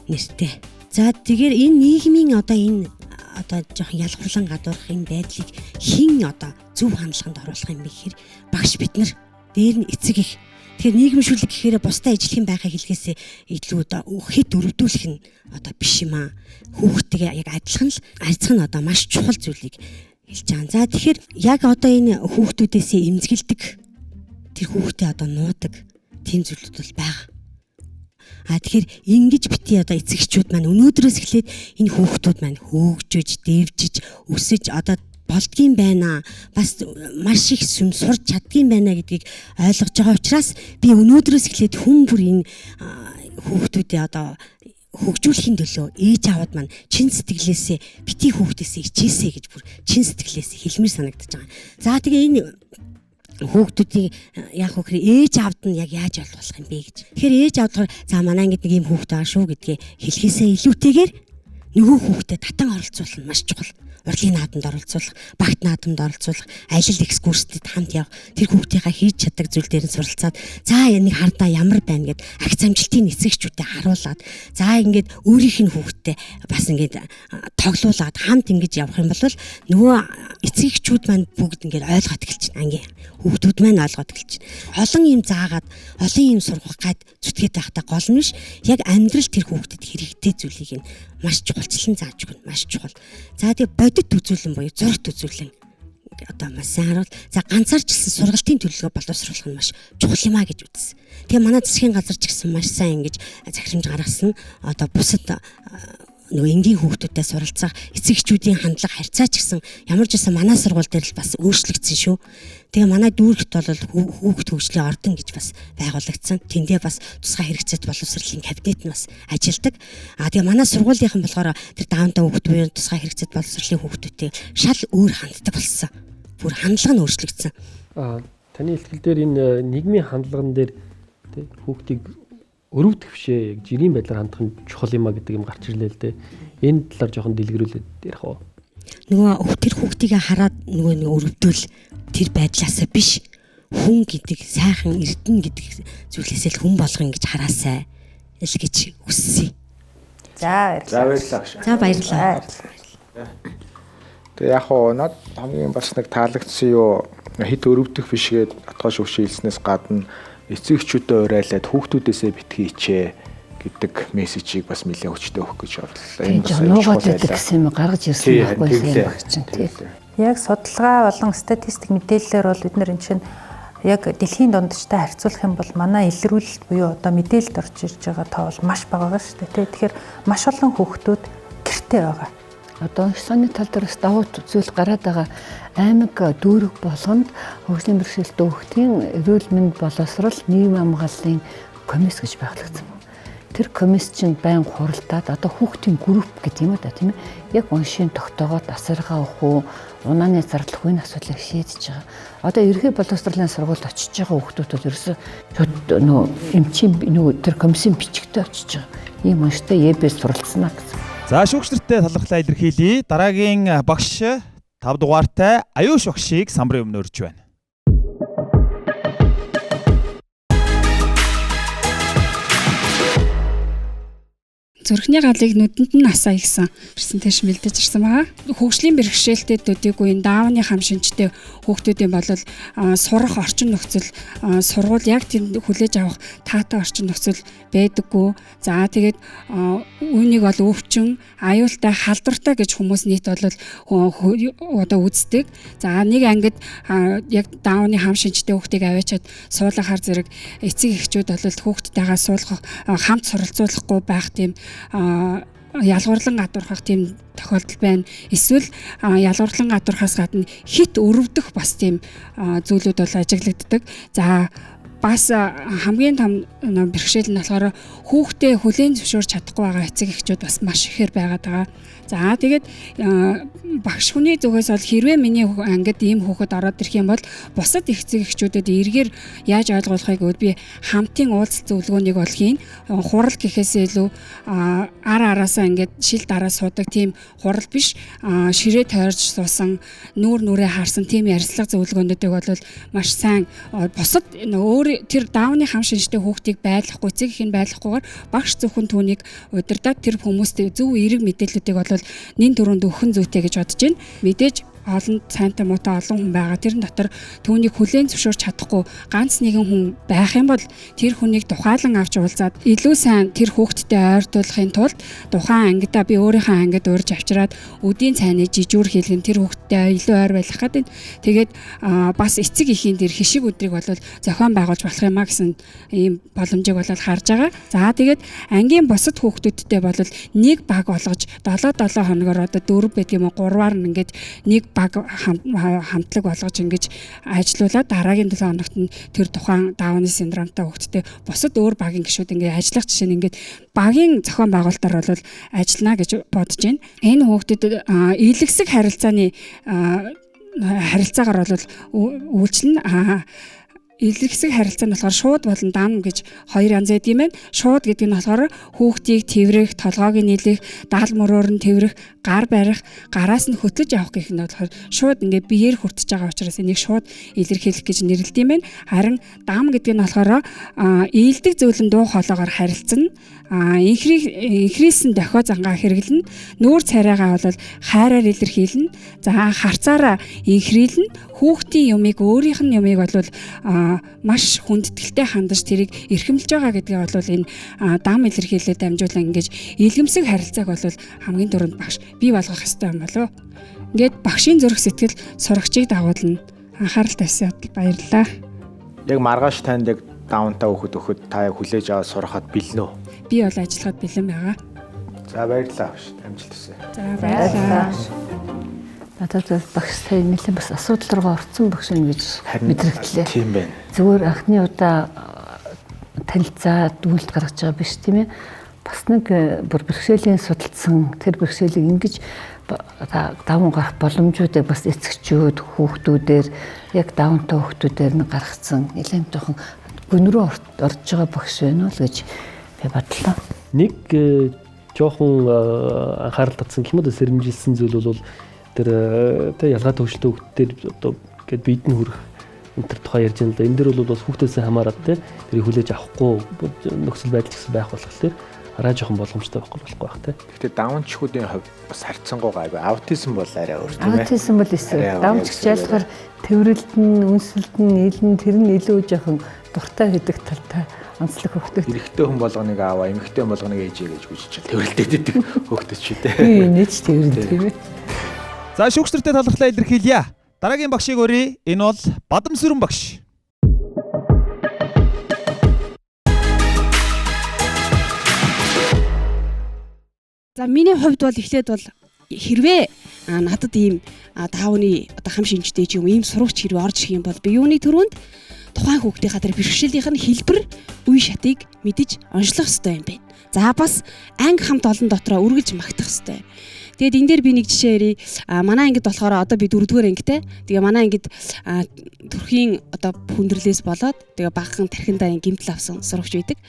нэртэй. За тэгэхээр энэ нийгмийн одоо жоохон ялгарлан гадуурх энэ байдлыг хэн одоо зөв хандлаганд оруулах юм бэ гэхээр багш бид нар дээр нь эцэг их. Тэгэхээр нийгмшүүлэг гэхээр бусдаа ижлэхэн байхаа хэлгээсээ илүү одоо хэд өрөвдүүлэх нь одоо биш юм аа. Хүүхдтэйгээ яг адилхан л арьцах нь одоо маш чухал зүйлийг хэлж байгаа. За тэгэхээр яг одоо энэ хүүхдүүдээсээ эмзэгэлдэг тэр хүүхдээ одоо нуудаг тийм зүйлүүд бол байгаа. Тэгэхээр ингэж бити одоо эцэгчүүд маань өнөөдрөөс эхлээд энэ хүүхдүүд маань хөөгжөж, дэвжиж, өсөж одоо болдгийм байна. Бас маш их сүм сурч чаддгийм байна гэдгийг ойлгож байгаа учраас би өнөөдрөөс эхлээд хүн бүр энэ хүүхдүүдээ одоо хөгжүүлэхийн төлөө ээж аавд маань чин сэтгэлээсээ бити хүүхдээсээ ичээсэй гэж бүр чин сэтгэлээсээ хэлмээр санагдаж байгаа. За тэгээ энэ хүүхдүүдийг яг хөхөр ээж аавд нь яг яаж олдуулах юм бэ гэж. Тэгэхээр ээж аавдгаар за манай ингэ нэг юм хүүхд байгаа шүү гэдгээ хэлхээсээ илүүтэйгээр нөгөө хүүхдэд татан оролцуулах нь маш чухал. Урлагийн наадамд оролцуулах, багт наадамд оролцуулах, ажил экскурстэд хамт явах, тэр хүүхдийнхаа хийж чаддаг зүйл дээр нь суралцаад за нэг хардаа ямар байна гэд агц амжилтын эцэгчүүдэд харуулад за ингээд өөрийнх нь хүүхдтэй бас ингээд тоглуулад хамт ингэж явах юм бол нөгөө эцэгчүүд маань бүгд ингээд ойлгоод эхэлж байна. Ангийн хүүхдүүд маань ойлгоод эхэлж байна. Олон юм заагаад, олон юм сургах гад зүтгээд байхдаа гол нь биш, яг амьдрал тэр хүүхдэд хэрэгтэй зүйлийг нь маш чухалчлан зааж өгнө, маш чухал. За тэгээ бодит үзүүлэн буюу зургт үзүүлэн одоо маш сайн харуул. За ганцаарчилсан сургалтын төлөвлөгөө боловсруулах нь маш чухал юм а гэж үзсэн. Тэгээ манай засгийн газар ч гэсэн маш сайн ингэж захирамж гаргасан. Одоо бусад нөгөө энгийн хүүхдүүдтэй суралцах, эцэгчүүдийн хандлага харьцаа ч гэсэн ямар ч байсан манай сургууль дээр л бас өөрчлөгдсөн шүү. Тэгээ манай дүүрэгт бол хүүхд хөгжлийн ордон гэж бас байгуулагдсан. Тэндээ бас тусгай хэрэгцээт боловсролын кабинет нь бас ажилладаг. Тэгээ манай сургуулийнхан болохоор тэр даунтаа хүүхд буюу тусгай хэрэгцээт боловсролын хүүхдүүдтэй шал өөр ханддаг болсон. Бүр хандлага нь өөрчлөгдсөн. Таны ихтгэл дээр энэ нийгмийн хандлаган дээр хүүхдийг өрөвдөх бишээ яг жирийн байдлаар хандах нь чухал юм а гэдэг юм гарч ирлээ л дээ. Энэ талаар жоохон дэлгэрүүлээд ярих уу? Нөгөө тэр хүүхдийг хараад нөгөө өрөвдөл тэр байдлаасаа биш хүн гэдэг сайхан эрдэнэ гэдэг зүйлээсээ л хүн болгоно гэж хараасай л гэж хүссэн. За баярлалаа. За баярлалаа. Тэгээ яг хоо над хамгийн бас нэг таалагдсан юу хит өрөвдөх бишгээд атгаш өвшөө хэлснээс гадна эцэгчүүдэд урайлаад хүүхдүүдээсээ битгий хичээ гэдэг мессежийг бас нэлээд хүчтэй өгөх гэж бодлоо. Энэ бас нуугаад байдаг гэсэн юм гаргаж ирсэн байхгүй юу? Яг судалгаа болон статистик мэдээллээр бол бид нар энэ чинь яг дэлхийн дундчтай харьцуулах юм бол манай илрүүлэлт буюу одоо мэдээлэлд орж ирж байгаа тоо бол маш бага байгаа шүү дээ. Тэгэхээр маш олон хүүхдүүд гэртээ байгаа. Одоо соны тал дээрс давуу зүйл гараад байгаа аймаг дүүрэг болгонд хөгжлийн бэрхшээлтэй хүүхдийн эрүүл мэнд боловсрол нийгмийн хамгааллын комисс гэж байгуулагдсан. Тэр комисс чинь байн хуралдаад одоо хүүхдийн групп гэдэг юм да тийм ээ. Яг уншийн тогтоогоод асаргаа өгөх үү, унааны зардал үе асуудлыг шийдэж байгаа. Одоо ерөнхий боловсролын сургуульд очиж байгаа хүүхдүүд ерөөсөө нөө эмчийн нөө тэр комиссийн бичгтээ очиж байгаа. Ийм унштай ебэс суралцсанаа гэсэн. За шүүгчдэртэй талархлаа илэрхийлье. Дараагийн багш 5 дугаартай аюуш багшийг самбарын өмнө өрж байна. Зүрхний галыг нүдэнд нь асаа гэсэн презентацийн бэлдэж ирсэн байгаа. Хөгжлийн бэрхшээлтэй төдийгүй энэ даавны хам шинжтэй хүүхдүүдийн бол сурах орчин нөхцөл сургууль яг тийм хүлээж авах таатай орчин нөхцөл байдаггүй. За тэгээд үүнийг бол өвчин, аюултай, халдвартай гэж хүмүүс нийт бол одоо үздэг. За нэг ангид яг даавны хам шинжтэй хүүхдийг аваачаад суулгахаар зэрэг эцэг эхчүүд бол хүүхдтэйгээ суулгах хамт суралцуулахгүй байх тийм ялгуурлан гадуурхах тийм тохиолдол байна. Эсвэл ялгуурлан гадуурхаас гадна хит өрөвдөх бас тийм зүйлүүд бол ажиглагддаг. За бас хамгийн том бэрхшээл нь болохоор хүүхдээ хүлээн зөвшөөрч чадахгүй байгаа эцэг эхчүүд бас маш ихээр байгаад байгаа. За тэгээд багш хүний зүгээс бол хэрвээ миний ангид ийм хүүхэд ороод ирэх юм бол бусад эцэг эхчүүдэд эргээр яаж ойлгуулахыг би хамтын уулзалт зөвлөгөөнийг бол хийн. Хурал гэхээсээ илүү ар араасаа ингээд шил дараа суудаг тийм хурал биш, ширээ тойрж суусан, нүүр нүрээ харсан тийм ярилцлага зөвлөгөөнүүдийг бол маш сайн бусад өөр тэр даавны хам шинжтэй хүүхдийг байлгахгүй, эцэг эхийн байлгахгүйгээр багш зөвхөн түүнийг удирдах тэр хүмүүстэй зөв эерэг мэдээллүүдийг бол нин төрөнд өгөх зүйтэй гэж бодож байна. Мэдээж олон цаантай муутай олон хүн байгаа. Тэрэн дотор түүнийг хүлээн зөвшөөрч чадахгүй ганц нэгэн хүн байх юм бол тэр хүнийг тухайлан авч уулзаад илүү сайн тэр хүүхдтэй ойртуулахын тулд тухайн ангидаа би өөрийнхөө ангид урьж авчираад өдийн цайны жижүүр хийлгэн тэр хүүхдтэй илүү ойр байх гэдэг. Тэгээд бас эцэг эхийн тэр хишиг өдрийг бол зохион байгуулж болох юмаа гэсэн ийм боломжийг бол харж байгаа. За тэгээд ангийн бусад хүүхдүүдтэй бол нэг баг болгож 7 хоногор одоо 4 байдаг юм уу 3-аар нь ингээд нэг баг хамтлаг болгож ингэж ажиллаулаад дараагийн 7 хоногт нь тэр тухайн даавны синдромтой хүүхдтэй бусад өөр багийн гишүүд ингэ ажиллах жишээ нь ингээд багийн зохион байгуулалтаар бол ажиллана гэж бодож байна. Энэ хүүхдэд ийлэгсэг харилцаагаар бол үйлчилнэ. Илэрхсэг харилцаа нь болохоор шууд болон даам гэж хоёр янз байдаг юм байна. Шууд гэдэг нь болохоор хүүхдийг тэврэх, толгойг нийлэх, даал мөрөөр нь тэврэх, гар барих, гараас нь хөтлөж авах гэх нь болохоор шууд ингээд биеэр хүртэж байгаа учраас энийг шууд илэрхийлэх гэж нэрлэдэг юм байна. Харин даам гэдэг нь болохоор ийдэг зөвлөн дуу хоолоогоор харилцана. Инхрийсэн дохио зангаа хэрэглэнэ. Нүүр царайгаа бол хайраар илэрхийлнэ. За харцаараа инхрийлнэ. Хүүхдийн юмыг өөрийнх нь юмыг бол маш хүндэтгэлтэй хандаж тэрийг эрхэмлэж байгаа гэдгээ бол энэ даам илэрхийлэлд дамжуулан ингэж илгэмсэг харилцааг бол хамгийн түрүүнд багш бий болгох ёстой юм болов. Ингээд багшийн зүрх сэтгэл сурагчийг дагуулна. Анхаарал тавьсан баярлалаа. Яг маргааш танд яг даунтаа өгөхөд та яг хүлээж аваад сурахад бэлнэ үү? Би бол ажиллахад бэлэн байгаа. За баярлалаа багш. Амжилт хүсье. За баярлалаа. Надад багш сая нэлээд бас асуудал руу орсон багш юм гэж мэдрэгдлээ. Тийм байна. Зүгээр анхны удаа танилцаад дүгнэлт гаргаж байгаа биш тийм ээ. Бас нэг бүр бэрхшээлийн судалсан тэр бэрхшээлийг ингэж даван гарах боломжуудыг бас эцэгчүүд хүүхдүүдээр яг давантай хүүхдүүдээр нь гаргацсан нэлээд жоохон гүн рүү орж байгаа багш байна уу гэж би бодлоо. Нэг жоохон анхаарал татсан гэх юм уу сэрэмжилсэн зүйл бол тэр ялгаатай хөгжилтэй хүүхдээр одоо гээд биед нь хүрэх энэ төр тухай ярьж байна л да. Энэ дэр бол бас хүүхдээс хамаарат тэрийг хүлээж авахгүй нөхцөл байдал гэсэн байх болох тэр арай жоохон боломжтой байхгүй байх те. Гэхдээ даунчхүүдийн хувьд бас харьцангуй гайгүй. Аутизм бол арай өөр тийм ээ. Аутизм бол эсвэл даунчч ялгахаар төврөлт нь, үнсэлт нь, нийлэн тэр нь илүү жоохон дуртай гэдэг талтай онцлог хөвгтөд. Эрэгтэй хүн болгоныг аваа, эмэгтэй хүн болгоныг ээжээ гэж хүсчихэл төврөлтэй дэдэг хөвгтөд ч үү те. Би нэж төврөл тийм ээ. За шүүгчдэртэй талархлаа илэрхийлье. Дараагийн багшийг өрье. Энэ бол Бадамсүрэн багш. За миний хувьд бол эхлээд бол хэрвээ надад ийм даавны одоо хам шинжтэй юм ийм сурагч хэрвээ орж ирэх юм бол би юуны төрөнд тухайн хүүхдийн хатар бэрхшээлийнх нь хэлбэр үе шатыг мэдэж онцлох ёстой юм байна. За бас анги хамт олон дотроо үргэлж магтах ёстой. Тэгээд энэ дээр би нэг жишээ ярий. Манай ангид болохоор одоо би 4-р ангитай. Тэгээ манай ангид Төрхийн одоо хүндрэлээс болоод тэгээ багахан тархиндаа гэмтэл авсан сурагч байдаг.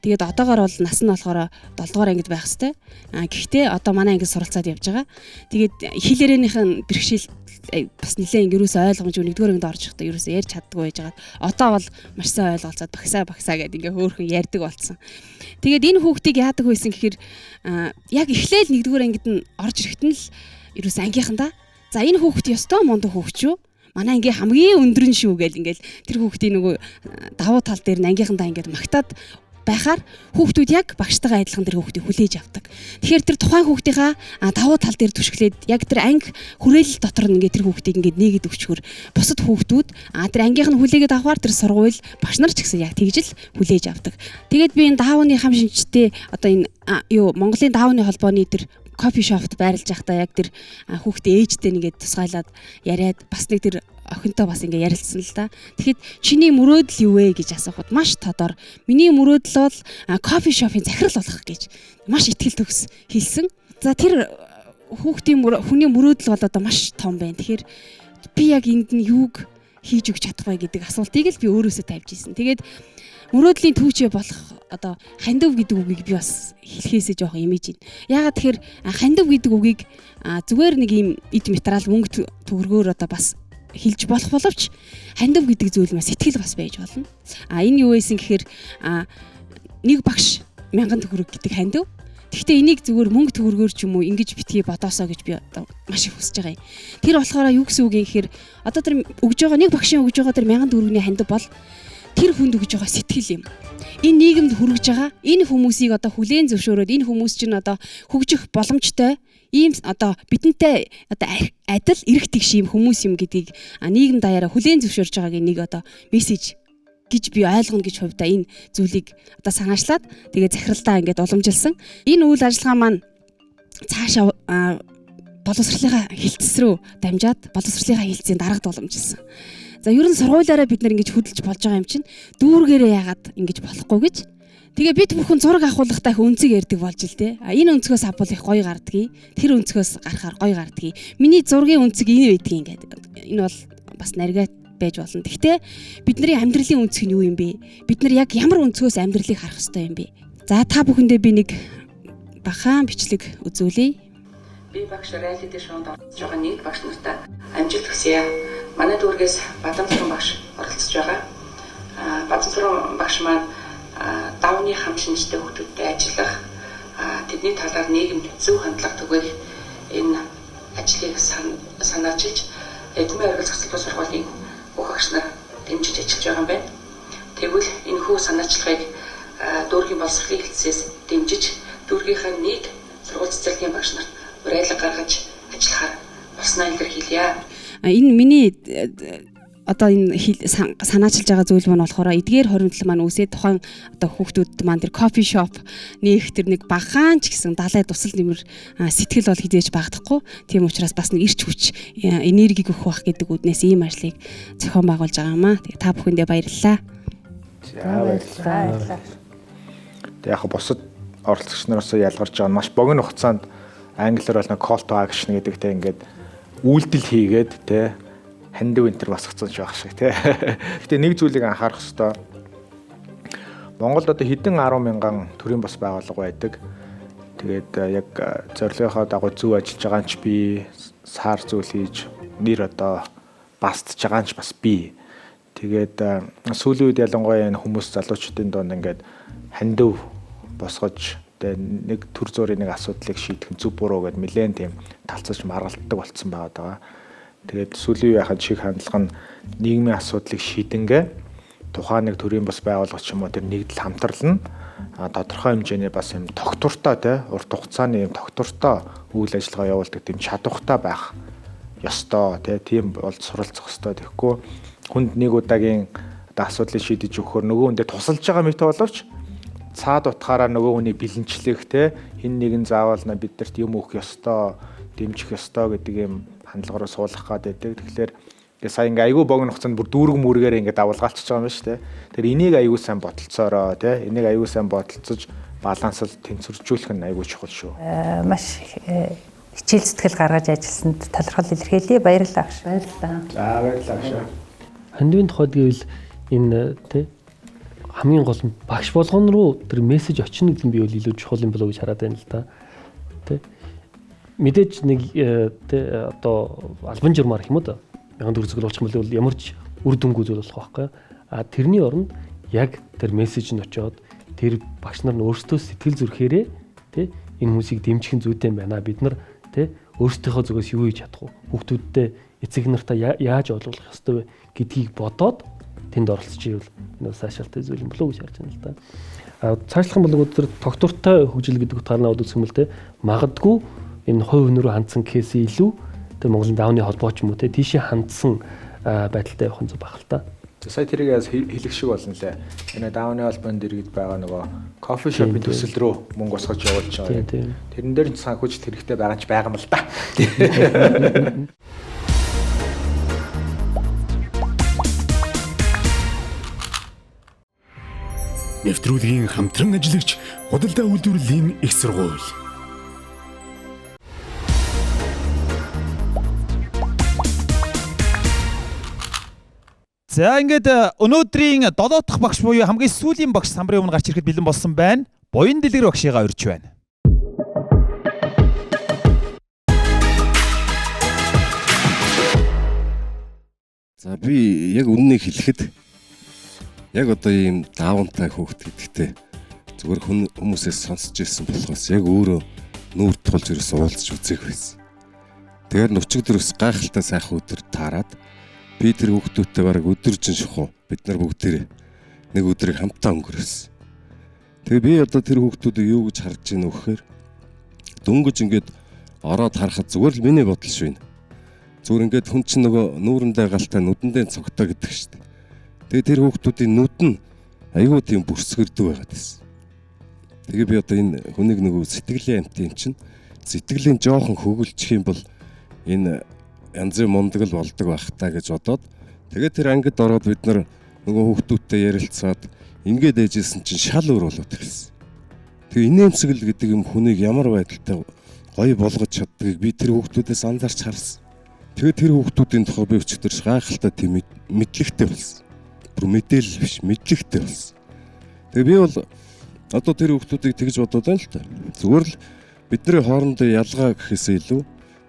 Тэгээд одоогоор бол нас нь болохоор 7-р ангид байх хэвээр. Гэхдээ одоо манай ангид суралцаад явж байгаа. Тэгээд хилээрэнийх нь бэрхшээл бас нэлээд ерөөсөө ойлгомжгүй 1-р ангид орж ихдээ ерөөсөө ярьж чаддгүй байжгаад одоо бол маш сайн ойлголцоод багсаа гэдэг ингээ хөөхөн ярьдаг болсон. Тэгээд энэ хүүхдийг яадаг байсан гэхээр яг эхлээл 1-р ангид нь орж ирэхэд нь л ерөөсөө ангийнхандаа за энэ хүүхд ёстой мундаг хүүхд шүү. Манай ангийн хамгийн өндөр нь шүү гэл ингээл тэр хүүхдийн нөгөө давуу тал дээр нь ангийнхандаа ингээд магтаад байхаар хүүхдүүд яг багштайгаа адилхан тэр хүүхдийг хүлээж авдаг. Тэгэхээр тэр тухайн хүүхдийнхаа давуу тал дээр түшиглээд яг тэр анги хүрээлэл дотор нь ингээд тэр хүүхдийг ингээд нээгээд өгчхөр бусад хүүхдүүд тэр ангийнх нь хүлээгээд авахаар тэр сургууль багш нар ч гэсэн яг тэгж л хүлээж авдаг. Тэгээд би энэ даавны хам шинжтэй одоо энэ Монголын даавны холбооны тэр кофе шопт байрлаж байхдаа яг тэр хүүхдээ ээжтэй нэгээд тусгайлаад яриад бас нэг тэр охинтой бас ингээ ярилцсан л да. Тэгэхэд чиний мөрөөдөл юу вэ гэж асуухад маш тодор. Миний мөрөөдөл бол кофе шопын захирал болох гэж маш ихтгэл төгс хэлсэн. За тэр хүүхдийн хүний мөрөөдөл бол одоо маш том байна. Тэгэхээр би яг энд нь юуг хийж өгч чадах вэ гэдэг асуултыг л би өөрөөсөө тавьж ирсэн. Тэгээд мөрөөдлийн түүчээ болох одоо хандив гэдэг үгийг би бас хэлхээсээ жоохон имиж байна. Яагаад тэгэхээр хандив гэдэг үгийг зүгээр нэг юм эд материал мөнгө төгрөгөөр одоо бас хэлж болох боловч хандив гэдэг зүйл маань сэтгэл бас байж болно. Энэ юу байсан гэхээр нэг багш 1000 төгрөг гэдэг хандив. Гэхдээ энийг зүгээр мөнгө төгрөгөөр ч юм уу ингэж битгий бодоосоо гэж би одоо маш их хүсэж байгаа юм. Тэр болохоор юу гэсэн үг юм гэхээр одоо тэр өгж байгаа нэг багшийн өгж байгаа тэр 1000 төгрөгийн хандив бол тэр хүнд өгж байгаа сэтгэл юм. Энэ нийгэмд хүргэж байгаа энэ хүмүүсийг одоо хүлээн зөвшөөрөөд энэ хүмүүс чинь одоо хөгжих боломжтой ийм одоо бидэнтэй одоо адил эрх тэгш юм хүмүүс юм гэдгийг нийгэм даяараа хүлээн зөвшөөрж байгаагийн нэг одоо мессеж гэж би ойлгоно гэж хувьдаа энэ зүйлийг одоо санаачлаад тэгээ захиралдаа ингээд уламжилсан. Энэ үйл ажиллагаа маань цаашаа боловсролынхаа хилцэс рүү дамжаад боловсролынхаа хилцээнд дарагд уламжилсан. За ер нь сургуулиараа бид нар ингэж хөдөлж болж байгаа юм чинь дүүргээрээ яагаад ингэж болохгүй гэж. Тэгээ бид бүхэн зураг авахулахтаа их өнцөг ярддаг болж л дээ. Энэ өнцгөөс авбал их гоё гардгийг. Тэр өнцгөөс гарахаар гоё гардгийг. Миний зургийн өнцөг энэ байдгийг ингээд. Энэ бол бас наригат байж болно. Гэхдээ бидний амьдралын өнцөг нь юу юм бэ? Бид нар яг ямар өнцгөөс амьдралыг харах ёстой юм бэ? За та бүхэндээ би нэг бахан бичлэг үзүүлье. Би багш реалити шоунд оролцож байгаа нийт багш нартай амжилт хүсье. Манай дүүргээс Бадамсран багш оролцож байгаа. Бадамсран багш маань давны хам шинжтэй хүүхдүүдтэй ажиллах, тэдний талаар нийгэмд зөв хандлага түгээх энэ ажлыг санаачилж эдмийн оргил засалбар сургуулийн бүх багш нар дэмжиж ажиллаж байгаа юм байна. Тэгвэл энэ хүү санаачлагыг дүүргийн боловсролын хэлтсээс дэмжиж дүүргийнхаа нийт сургууль цэцэрлэгийн багш нарт урайлаг гаргаж ажиллахаар болсноо илэрхийлье. Энэ миний одоо энэ санаачилж байгаа зүйл маань болохоор эдгээр хоримтлал маань үсээ тухайн одоо хүүхдүүд маань тэр кофе шоп нээх тэр нэг багаан ч гэсэн далай тусал нэмэр сэтгэл бол хизээж багтахгүй. Тийм учраас бас нэг ирч хүч энергийг өгөх бах гэдэг үднээс ийм ажлыг зохион байгуулж байгаа юм аа. Тэгээ та бүхэндээ баярлалаа. Баярлалаа. Тэг яг бусад оролцогч нараас ялгарч байгаа маш богино хугацаанд англиар бол нэг call to action гэдэгтэй ингээд үйлдэл хийгээд те хандив энтер басгацсан ч байх шиг тий. Гэтэ нэг зүйлийг анхаарах хэрэгтэй. Монголд одоо хэдэн 10 мянган төрийн бас байгууллага байдаг. Тэгээд яг зорилгынхаа дагуу зөв ажиллаж байгаа нь ч би, сар зүйл хийж нэр одоо бастж байгаа нь ч бас би. Тэгээд сүүлийн үед ялангуяа энэ хүмүүс залуучуудын донд ингээд хандив босгож нэг төр зургийн нэг асуудлыг шийдэх зөв буруу гэд нэлээд тийм талцаж маргалддаг болцсон байгаа. Тэгээд сүүлийн үеийн шиг хандлага нь нийгмийн асуудлыг шийдэнгээ тухайн нэг төрийн бас байгууллага ч юм уу тэр нэгдэл хамтрал нь тодорхой хэмжээний бас юм тогтвортой тий урт хугацааны юм тогтвортой үйл ажиллагаа явуулдаг тийм чадвартай байх ёстой тийм бол суралцах ёстой. Тэгэхгүй хүнд нэг удаагийн асуудлыг шийдэж өгөхөөр нөгөө хүндээ тусалж байгаа мэт боловч цаад утгаараа нөгөө хүнийг бэлэнчлэх тий хин нэгэн заавал биднэрт юм өгөх ёстой, дэмжих ёстой гэдэг юм хандлагаараа суулгах гэдэг. Тэгэхээр сая ингээ айгүй богино хугацаанд бүр дүүрэг мүргээр ингээ давалгаалчихж байгаа юм шүү дээ. Тэр энийг айгүй сайн бодолцоороо тий энийг айгүй сайн бодолцож балансл тэнцвэржүүлэх нь айгүй чухал шүү. Маш хичээл зүтгэл гаргаж ажилласанд талархал илэрхийлье. Баярлалаа багш. За баярлалаа багш. Хандивын тухайд гэвэл энэ тий хамгийн гол нь багш болгон руу тэр мессеж очно гэдэг нь би бол илүү чухал юм болоо гэж хараад байна л да. Тий мэдээж нэг тий одоо албан журмаар юм уу да. 1000 төгрөг зөвлөх юм бол ямар ч үр дүнгүй зүйл болох байхгүй. А тэрний оронд яг тэр мессеж нь очоод тэр багш нар нь өөрсдөө сэтгэл зүрхээрээ тий энэ хүмүүсийг дэмжих зүйтэй байна. Бид нар тий өөрсдийнхөө зүгээс юу хийж чадах вэ? Хүүхдүүдтэй эцэг нартаа яаж ойлгуулах ёстой вэ гэдгийг бодоод тэнд оролцож ивэл энэ цаашаалтай зүйл юм болов уу гэж харж байна л да. А цаашлах юм бол өдөр доктортой хөгжил гэдэг утгаараа бодож юм л те магадгүй энэ хувь хүн рүү хандсан кейс илүү те Монголын даавны холбоо ч юм уу те тийшээ хандсан байдалтай явах нь зөв байх л та. Сая тэрийг хэлэх шиг болно лээ. Энэ даавны холбоонд иргэд байгаа нөгөө кофе шопын төсөл рүү мөнгө босгож явуулж байгаа. Тэрэн дээр нь санхүүжилт хэрэгтэй байгаа ч байгаа юм л да. Нэвтрүүлгийн хамтран ажиллагч худалдаа үйлдвэрлэлийн их сургууль. За ингээд өнөөдрийн 7 дахь багш буюу хамгийн сүүлийн багш самбарын өмнө гарч ирэхэд бэлэн болсон байна. Буян дэлгэр багшигаа урьж байна. За би яг үннийг хэлэхэд яг одоо ийм даавантай хөөхт гэдэгтэй зүгээр хүмүүсээс сонсч ирсэн болохоос яг өөрөө нүүр тулж ерөөс уулзч үзэх байсан. Тэгэхээр өчигдөрөөс гайхалтай сайхан өдөр таарад би тэр хүүхдүүдтэй бараг өдөржин шухуу бид нар бүгдээрээ нэг өдрийг хамтаа өнгөрөөсөн. Тэгээ би одоо тэр хүүхдүүдийг юу гэж харж байна вэ гэхээр дөнгөж ингээд ороод харахад зүгээр л миний бодол шүү. Зүгээр ингээд хүн чинь нөгөө нүүрэндээ галтай нүдэндээ цогтой гэдэг шүү дээ. Тэгээ тэр хүүхдүүдийн нүд нь айгүй тийм бүрсгэрдэг байгаад байсан. Тэгээ би одоо энэ хүнийг нөгөө сэтгэлийн амт юм чинь сэтгэлийн жоохон хөгөлчих юм бол энэ янзын мундаг л болдог байх та гэж бодоод тэгээд тэр ангид ороод бид нар нөгөө хүүхдүүдтэй ярилцаад ингээд ээжсэн чинь шал өөр болоод ирсэн. Тэгээ инээмсэгэл гэдэг юм хүнийг ямар байдалтай гоё болгож чаддгийг би тэр хүүхдүүдээс анзаарч харсан. Тэгээ тэр хүүхдүүдийн тухай би өчигдөр гайхалтай тийм мэдлэгтэй болсон. Бүр мэдээлэл биш мэдлэгтэй болсон. Тэгээ би бол одоо тэр хүүхдүүдийг тэгж бодоод байна л та. Зүгээр л бидний хоорондоо ялгаа гэхээсээ илүү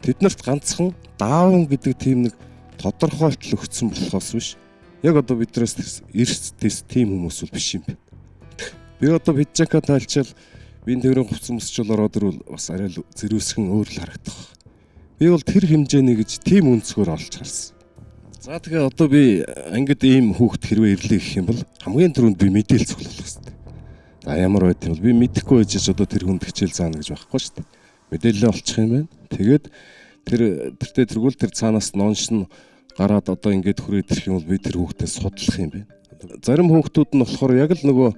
тэднэрт ганцхан даавн гэдэг тийм нэг тодорхойлтол өгсөн болохоос биш. Яг одоо биднээс эрсдэс тийм хүмүүс бол биш юм байна. Би одоо пиджака тайлчаал би тэрийн хувцас мөсчл ороод ирвэл бас арай л зэрүүсгэн өөр л харагдах. Би бол тэр хэмжээний гэж тийм өнцгөр олж харсан. За тэгээ одоо би ангид ийм хүүхд хэрвээ ирлээ гэх юм бол хамгийн түрүүнд би мэдээлэл цуглуулах хэрэгтэй. За ямар байд юм бол би мэдэхгүй байж одоо тэр хүнд хичээл заана гэж байхгүй шүү дээ. Мэдээлэл олчих юм байна. Тэгээд тэртээ тэргүүл тэр цаанаас нонш нь гараад одоо ингээд хүрээд ирэх юм бол би тэр хүүхдээс судлах юм байна. Зарим хүүхдүүд нь болохоор яг л нөгөө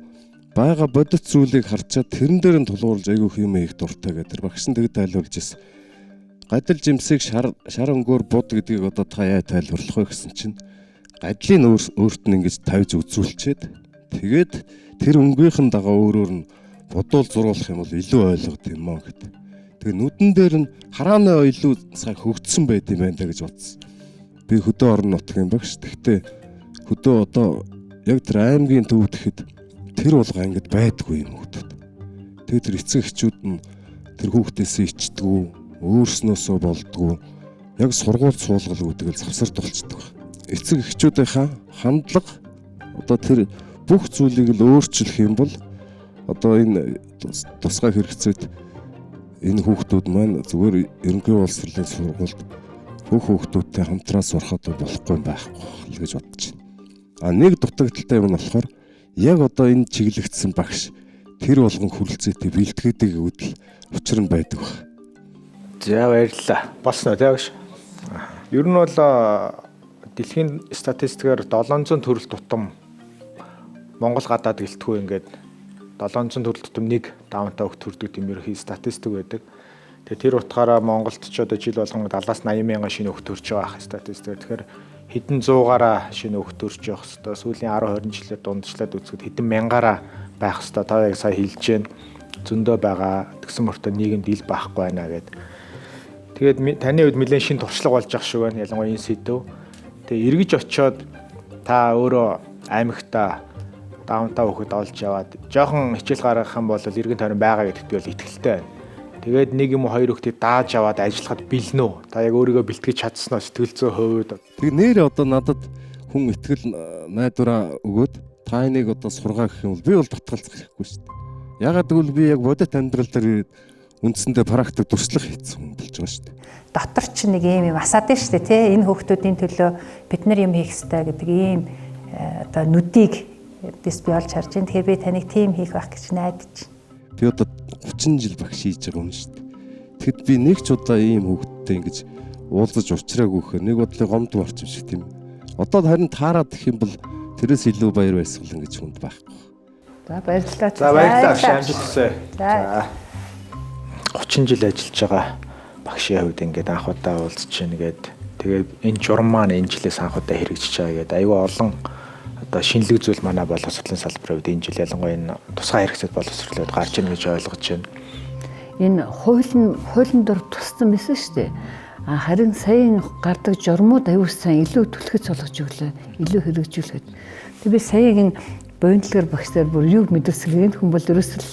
бага бодит зүйлийг харчаад тэрэн дээр нь тулгуурлаж айгүйх юм их дуртай гэдэг. Тэр багш нь тэгэд тайлбарлаж ирсэн. Гадил жимсийг шар өнгөөр буд гэдгийг одоо та яа тайлбарлах вэ гэсэн чинь гадлын өөрт нь ингэж тавьж үзүүлчихэд тэгээд тэр өнгөхийн дагаа өөрөөр нь будуул зурулах юм бол илүү ойлгох юм аа гэдэг. Тэгээ нүдэн дээр нь харааны илүү цаг хөгжсөн байд юм байна гэж бодсон. Би хөдөө орон нутгийн багш. Гэхдээ хөдөө одоо яг тэр аймгийн төв гэхэд тэр болгоо ингэж байдгүй юм хүүхдүүд. Тэгээ тэр эцэг эхчүүд нь тэр хүүхдээсээ ичдэггүй, өөрснөөсөө болдгоо яг сургууль суулгал гэдэг л завсарт болчдөг. Эцэг эхчүүдийнхаа хандлага одоо тэр бүх зүйлийг л өөрчлөх юм бол одоо энэ тусгай хэрэгцээд энэ хүүхдүүд маань зүгээр ерөнхий боловсролын сургуульд бүх хүүхдүүдтэй хамтран сурахад болохгүй байхгүй гэж бодож байна. А нэг дутагдaltaй юм нь болохоор яг одоо энэ чиглэгдсэн багш тэр болгон хүрэлцээтэй бэлтгээдэг үүдэл учир нь байдаг баг. За баярлалаа. Болсноо тий багш. Ер нь бол дэлхийн статистикээр 700 төрөл тутам Монгол гадаад гэлтгүй ингээд 700 төрөл тутам нэг даавантай хөх төрдөг юм ерөнхий статистик байдаг. Тэгээ тэр утгаараа Монголд ч одоо жил болгон 70-аас 80 мянган шинэ хөх төрж байгаа статистик. Тэгэхээр хэдэн зуугаараа шинэ хөх төрж явах хэвээр сүүлийн 10-20 жилээр дундчлаад үзэхэд хэдэн мянгаараа байх хэвээр та яг сая хэлж гэн зөндөө байгаа. Тэгсэн мөртөө нийгэмд ил байхгүй байна гэдэг. Тэгээд таны хувьд нэлээд шин туршлага болж ах шиг байна. Ялангуяа энэ сэдв. Тэгээд эргэж очиод та өөрөө аймагтаа даунтаа хөхөд олж яваад жоохон хичээл гаргах юм бол эргэн тойрон байгаа гэдэгт би бол итгэлтэй байна. Тэгээд нэг юм уу хоёр хүүхдийг дааж аваад ажиллахад бэлнэ үү? Та яг өөрийгөө бэлтгэж чадсан уу сэтгэл зүй хувьд? Тэгээ нэр одоо надад хүн итгэл найдвараа өгөөд та энийг одоо сургаа гэх юм бол би бол татгалзах хэрэггүй шүү дээ. Ягаад гэвэл би яг бодит амьдрал дээр үндсэндээ практик туршлага хийсэн хүн болж байгаа шүү дээ. Дотор ч нэг юм асаад байна шүү дээ тий. Энэ хүүхдүүдийн төлөө бид нар юм хийх хэрэгтэй гэдэг ийм одоо нүдийг дэс би олж харж байна. Тэгэхээр би таныг тийм хийх байх гэж найдаж байна. Би одоо 30 жил багш хийж байгаа юм шүү дээ. Тэгэд би нэг ч удаа ийм хүүхдтэй ингэж уулзаж уулзраагүй гэхээр нэг бодлын гомд орчим шиг тийм. Одоо харин таарад гэх юм бол тэрээс илүү баяр баясгал ингэж хүнд байхгүй. За баярлалаа. За баярлалаа. Амжилт хүсье. За 30 жил ажиллаж байгаа багшийн хувьд ингээд анх удаа уулзч чинь гээд тэгээд энэ журам маань энэ жилээс анх удаа хэрэгжиж байгаа гээд аюу олон одоо шинэлэг зүйл манай боловсролын салбарын хувьд энэ жил ялангуяа энэ тусгай хэрэгцээд боловсролууд гарч ийн гэж ойлгож байна. Энэ хуулийн дор туссан байсан шүү дээ. Харин саяын гардаг журмууд аюу сайн илүү түлхэц болгож өглөө, илүү хэрэгжүүлэхэд. Тэг би саягийн буянтлагэр багшаар бүр юу мэдэрсэл энэ хүн бол ерөөсөл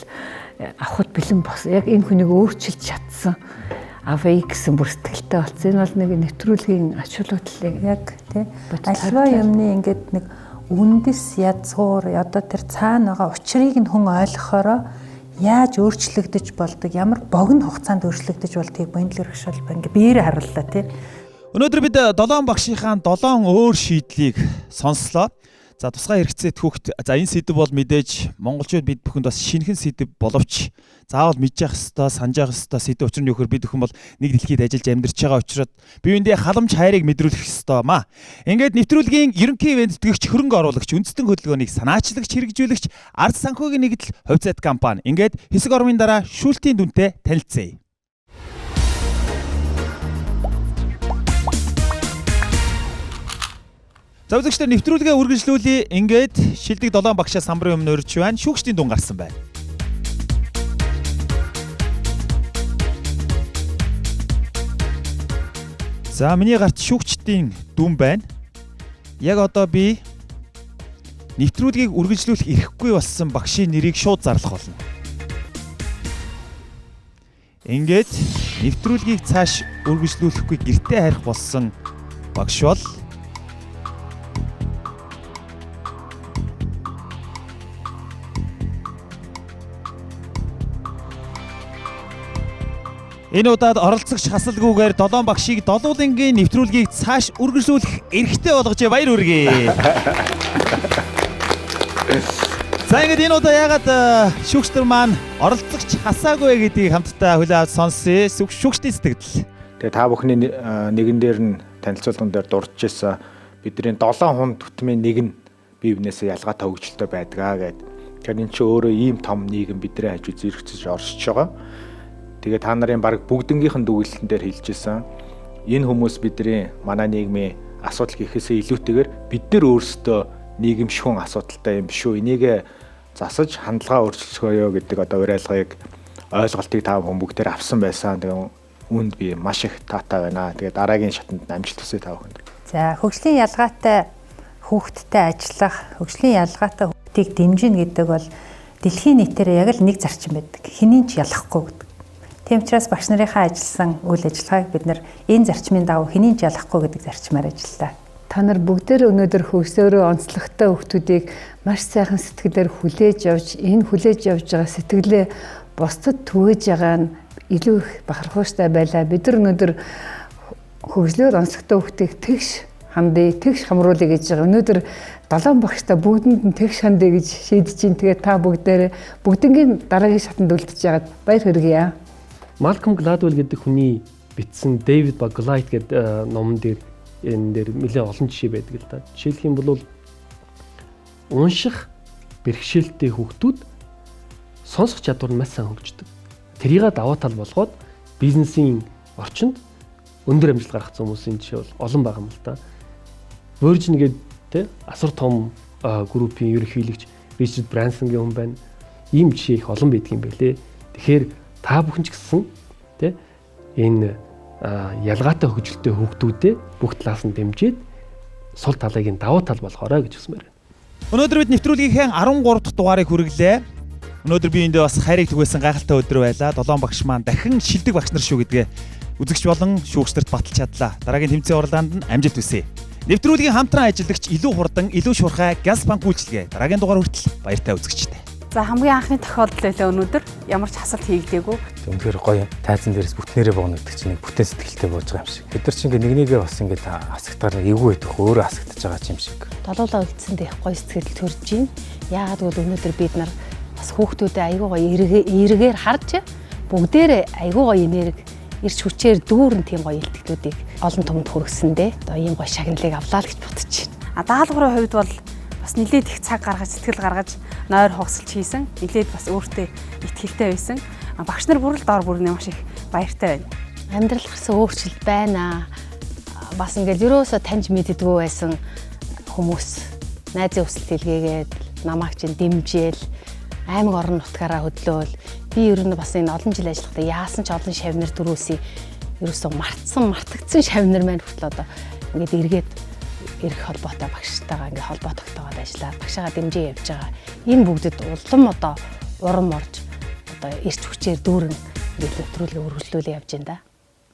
авахд бэлэн болсон. Яг энэ хүнийг өөрчилж чадсан. Авъя гэсэн бүр сэтгэлтэй болсон. Энэ бол нэг нэвтрүүлгийн ач холбогдлыг яг тий альва юмны ингээд нэг үндэс язгуур одоо тэр цаана байгаа учрыг нь хүн ойлгохороо яаж өөрчлөгдөж болдог, ямар богино хугацаанд өөрчлөгдөж болдгийг буянтлагэр багш бол ингээд биеэрээ харууллаа тий. Өнөөдөр бид 7 багшийнхаа 7 өөр шийдлийг сонслоо. За тусгай хэрэгцээт хүүхд за энэ сэдв бол мэдээж монголчууд бид бүхэнд бас шинэхэн сэдв боловч заавал мэдж явах ёстой, санаж явах ёстой сэдв учир нь юу гэхээр бид бүхэн бол нэг дэлхийд ажиллаж амьдарч байгаа учраас биеиндээ халамж хайрыг мэдрүүлэх ёстой маа. Ингээд нэвтрүүлгийн ерөнхий ивээн тэтгэгч хөрөнгө оруулагч үндэстэн хөдөлгөөнийг санаачлагч хэрэгжүүлэгч Ард Санхүүгийн Нэгдэл хувь зайд компани ингээд хэсэг ормын дараа шүүлтийн дүнтэй танилцъя. За үзэгчдээ нэвтрүүлгээ үргэлжлүүлээ. Ингээд шилдэг 7 багшаа самбарын өмнө өрж байна. Шүүгчдийн дүн гарсан байна. За миний гарт шүүгчдийн дүн байна. Яг одоо би нэвтрүүлгийг үргэлжлүүлэх эрхгүй болсон багшийн нэрийг шууд зарлах болно. Ингээд нэвтрүүлгийг цааш үргэлжлүүлэхгүй гэртээ харих болсон багш бол энэ удаад оролцогч хасалгүйгээр 7 багшийг долуулангийн нэвтрүүлгийг цааш үргэлжлүүлэх эрхтэй болгож баяр хүргэе. За ингээд энэ удаа ягаад шүүгчдэр маань оролцогч хасаагүй гэдгийг хамтдаа хүлээн авч сонсъё. Шүүгчдийн сэтгэл. Тэгээ та бүхний нэгэн дээр нь танилцуулган дээр дурдж ирсэн бидний 7 хүн түтмийн нэг нь бие биенээсээ ялгаатай хөгжилтэй байдгаа гэд. Тэгэхээр эн чинь өөрөө ийм том нийгэм бидний хажуу зэрэгцэж оршиж байгаа. Тэгээ та нарын баг бүгднгийнхэн дүгнэлтэн дээр хэлжсэн. Энэ хүмүүс бидний манай нийгмийн асуудал гэхээсээ илүүтэйгээр бид нар өөрсдөө нийгэмшхүүн асуудалтай юм биш үү? Энийг засаж хандлага өөрчлөхөөё гэдэг одоо уриалгыг ойлголтыг та бүхэн бүгдээр авсан байсан. Тэгээ үүнд би маш их таатай байна. Тэгээ дараагийн шатанд амжилт хүсье та бүхэнд. За хөгжлийн ялгаатай хүүхдтэй ажиллах, хөгжлийн ялгаатай хүүхдийг дэмжинэ гэдэг бол дэлхийн нийтээр яг л нэг зарчим байдаг. Хэнийг ч ялахгүй гэдэг. Тийм учраас багш нарынхаа ажилласан үйл ажиллагааг бид нар энэ зарчмын дагуу хэнийг ялахгүй гэдэг зарчмаар ажиллалаа. Та нар бүгдээр өнөөдөр хөгсөөрөө онцлогтой хүүхдүүдийг маш сайхан сэтгэлээр хүлээж авч энэ хүлээж явж байгаа сэтгэлээ бусдад түгэж байгаа нь илүү их бахархууштай байлаа. Бид нар өнөөдөр хөгжлөөр онцлогтой хүүхдийг тэгш хандъя, тэгш хамруулъя гэж байгаа. Өнөөдөр 7 багштай бүгдэнд нь тэгш хандъя гэж шийдэж чинь тэгээд та бүгднгийн дараагийн шатанд үлдэж яагаад баяр хүргэе. Малком Гладвелл гэдэг хүний бичсэн Дэвид ба Голайт гэдэг номон дээр энэ дээр нэлээд олон жишээ байдаг л да. Жишээлх юм бол унших бэрхшээлтэй хүүхдүүд сонсох чадвар нь маш сайн хөгждөг. Тэрийг даваа тал болгоод бизнесийн орчинд өндөр амжилт гаргасан хүмүүсийн жишээ бол олон байгаа юм л да. Virgin гэдэг асар том группийн ерөнхийлөгч Ричард Брансонгийн хүн байна. Ийм жишээ их олон байдаг юм байлээ. Тэгэхээр та бүхэн ч гэсэн энэ ялгаатай хөгжилтэй хүүхдүүдээ бүх талаас нь дэмжиж сул талыг нь давуу тал болгоорой гэж хүсмээр байна. Өнөөдөр бид нэвтрүүлгийнхээ 13 дахь дугаарыг хүргэлээ. Өнөөдөр би эндээ бас хайрыг түгээсэн гайхалтай өдөр байлаа. 7 багш маань дахин шилдэг багш нар шүү гэдгээ үзэгч болон шүүгчдэрт баталж чадлаа. Дараагийн тэмцээн уралдаанд нь амжилт хүсье. Нэвтрүүлгийн хамтран ажиллагч илүү хурдан, илүү шуурхай Гялс банк үйлчилгээ. Дараагийн дугаар хүртэл баяртай үзэгчтэй. За хамгийн анхны тохиолдол байлаа өнөөдөр. Ямар ч хасалт хийгдээгүй. Үнэхээр гоё тайзан дээрээс бүтнээрээ богно гэдэг чинь нэг бүтээн сэтгэлтэй болж байгаа юм шиг. Бид нар чинь ингээ нэгээ бас ингээ хасагтаар эвгүй байдаг өөрөө хасагдаж байгаа юм шиг. Долоолоо үлдсэндээ гоё сэтгэл төрж байна. Яагаад гэвэл өнөөдөр бид нар бас хүүхдүүдэд айгүй гоё эргээр харж бүгдээрээ айгүй гоё энерги ирч хүчээр дүүрэн тийм гоё илтгэлүүдийг олон түмэнд хүргэсэндээ одоо ийм гоё шагналыг авлаа л гэж бодож байна. Даалгаврын хувьд бол бас нэлээд их цаг гаргаж сэтгэл гаргаж нойр хогсолж хийсэн. Нэлээд бас өөртөө итгэлтэй байсан. Багш нар бүр л доор бүрнээ маш их баяртай байна. Амьдрал гарсан өөрчлөлт байна. Бас ингээл ерөөсөө таньж мэддэггүй байсан хүмүүс найзын өсөлт илгээгээд намайг чинь дэмжээл аймаг орон нутгаараа хөдлөөл би ер нь бас энэ олон жил ажиллахдаа яасан ч олон шавнар дөрөөсөө ерөөсөө мартагдсан шавнар маань хүртэл одоо ингээд эргээд ирэх холбоотой багштайгаа ингээд холбоо тогтоогоод ажиллаад багшаагаа дэмжиж явж байгаа. Энэ бүгдэд улам одоо урам орж одоо ирч хүчээр дүүрэн нэвтрүүлгээ үргэлжлүүлээ явж байна да.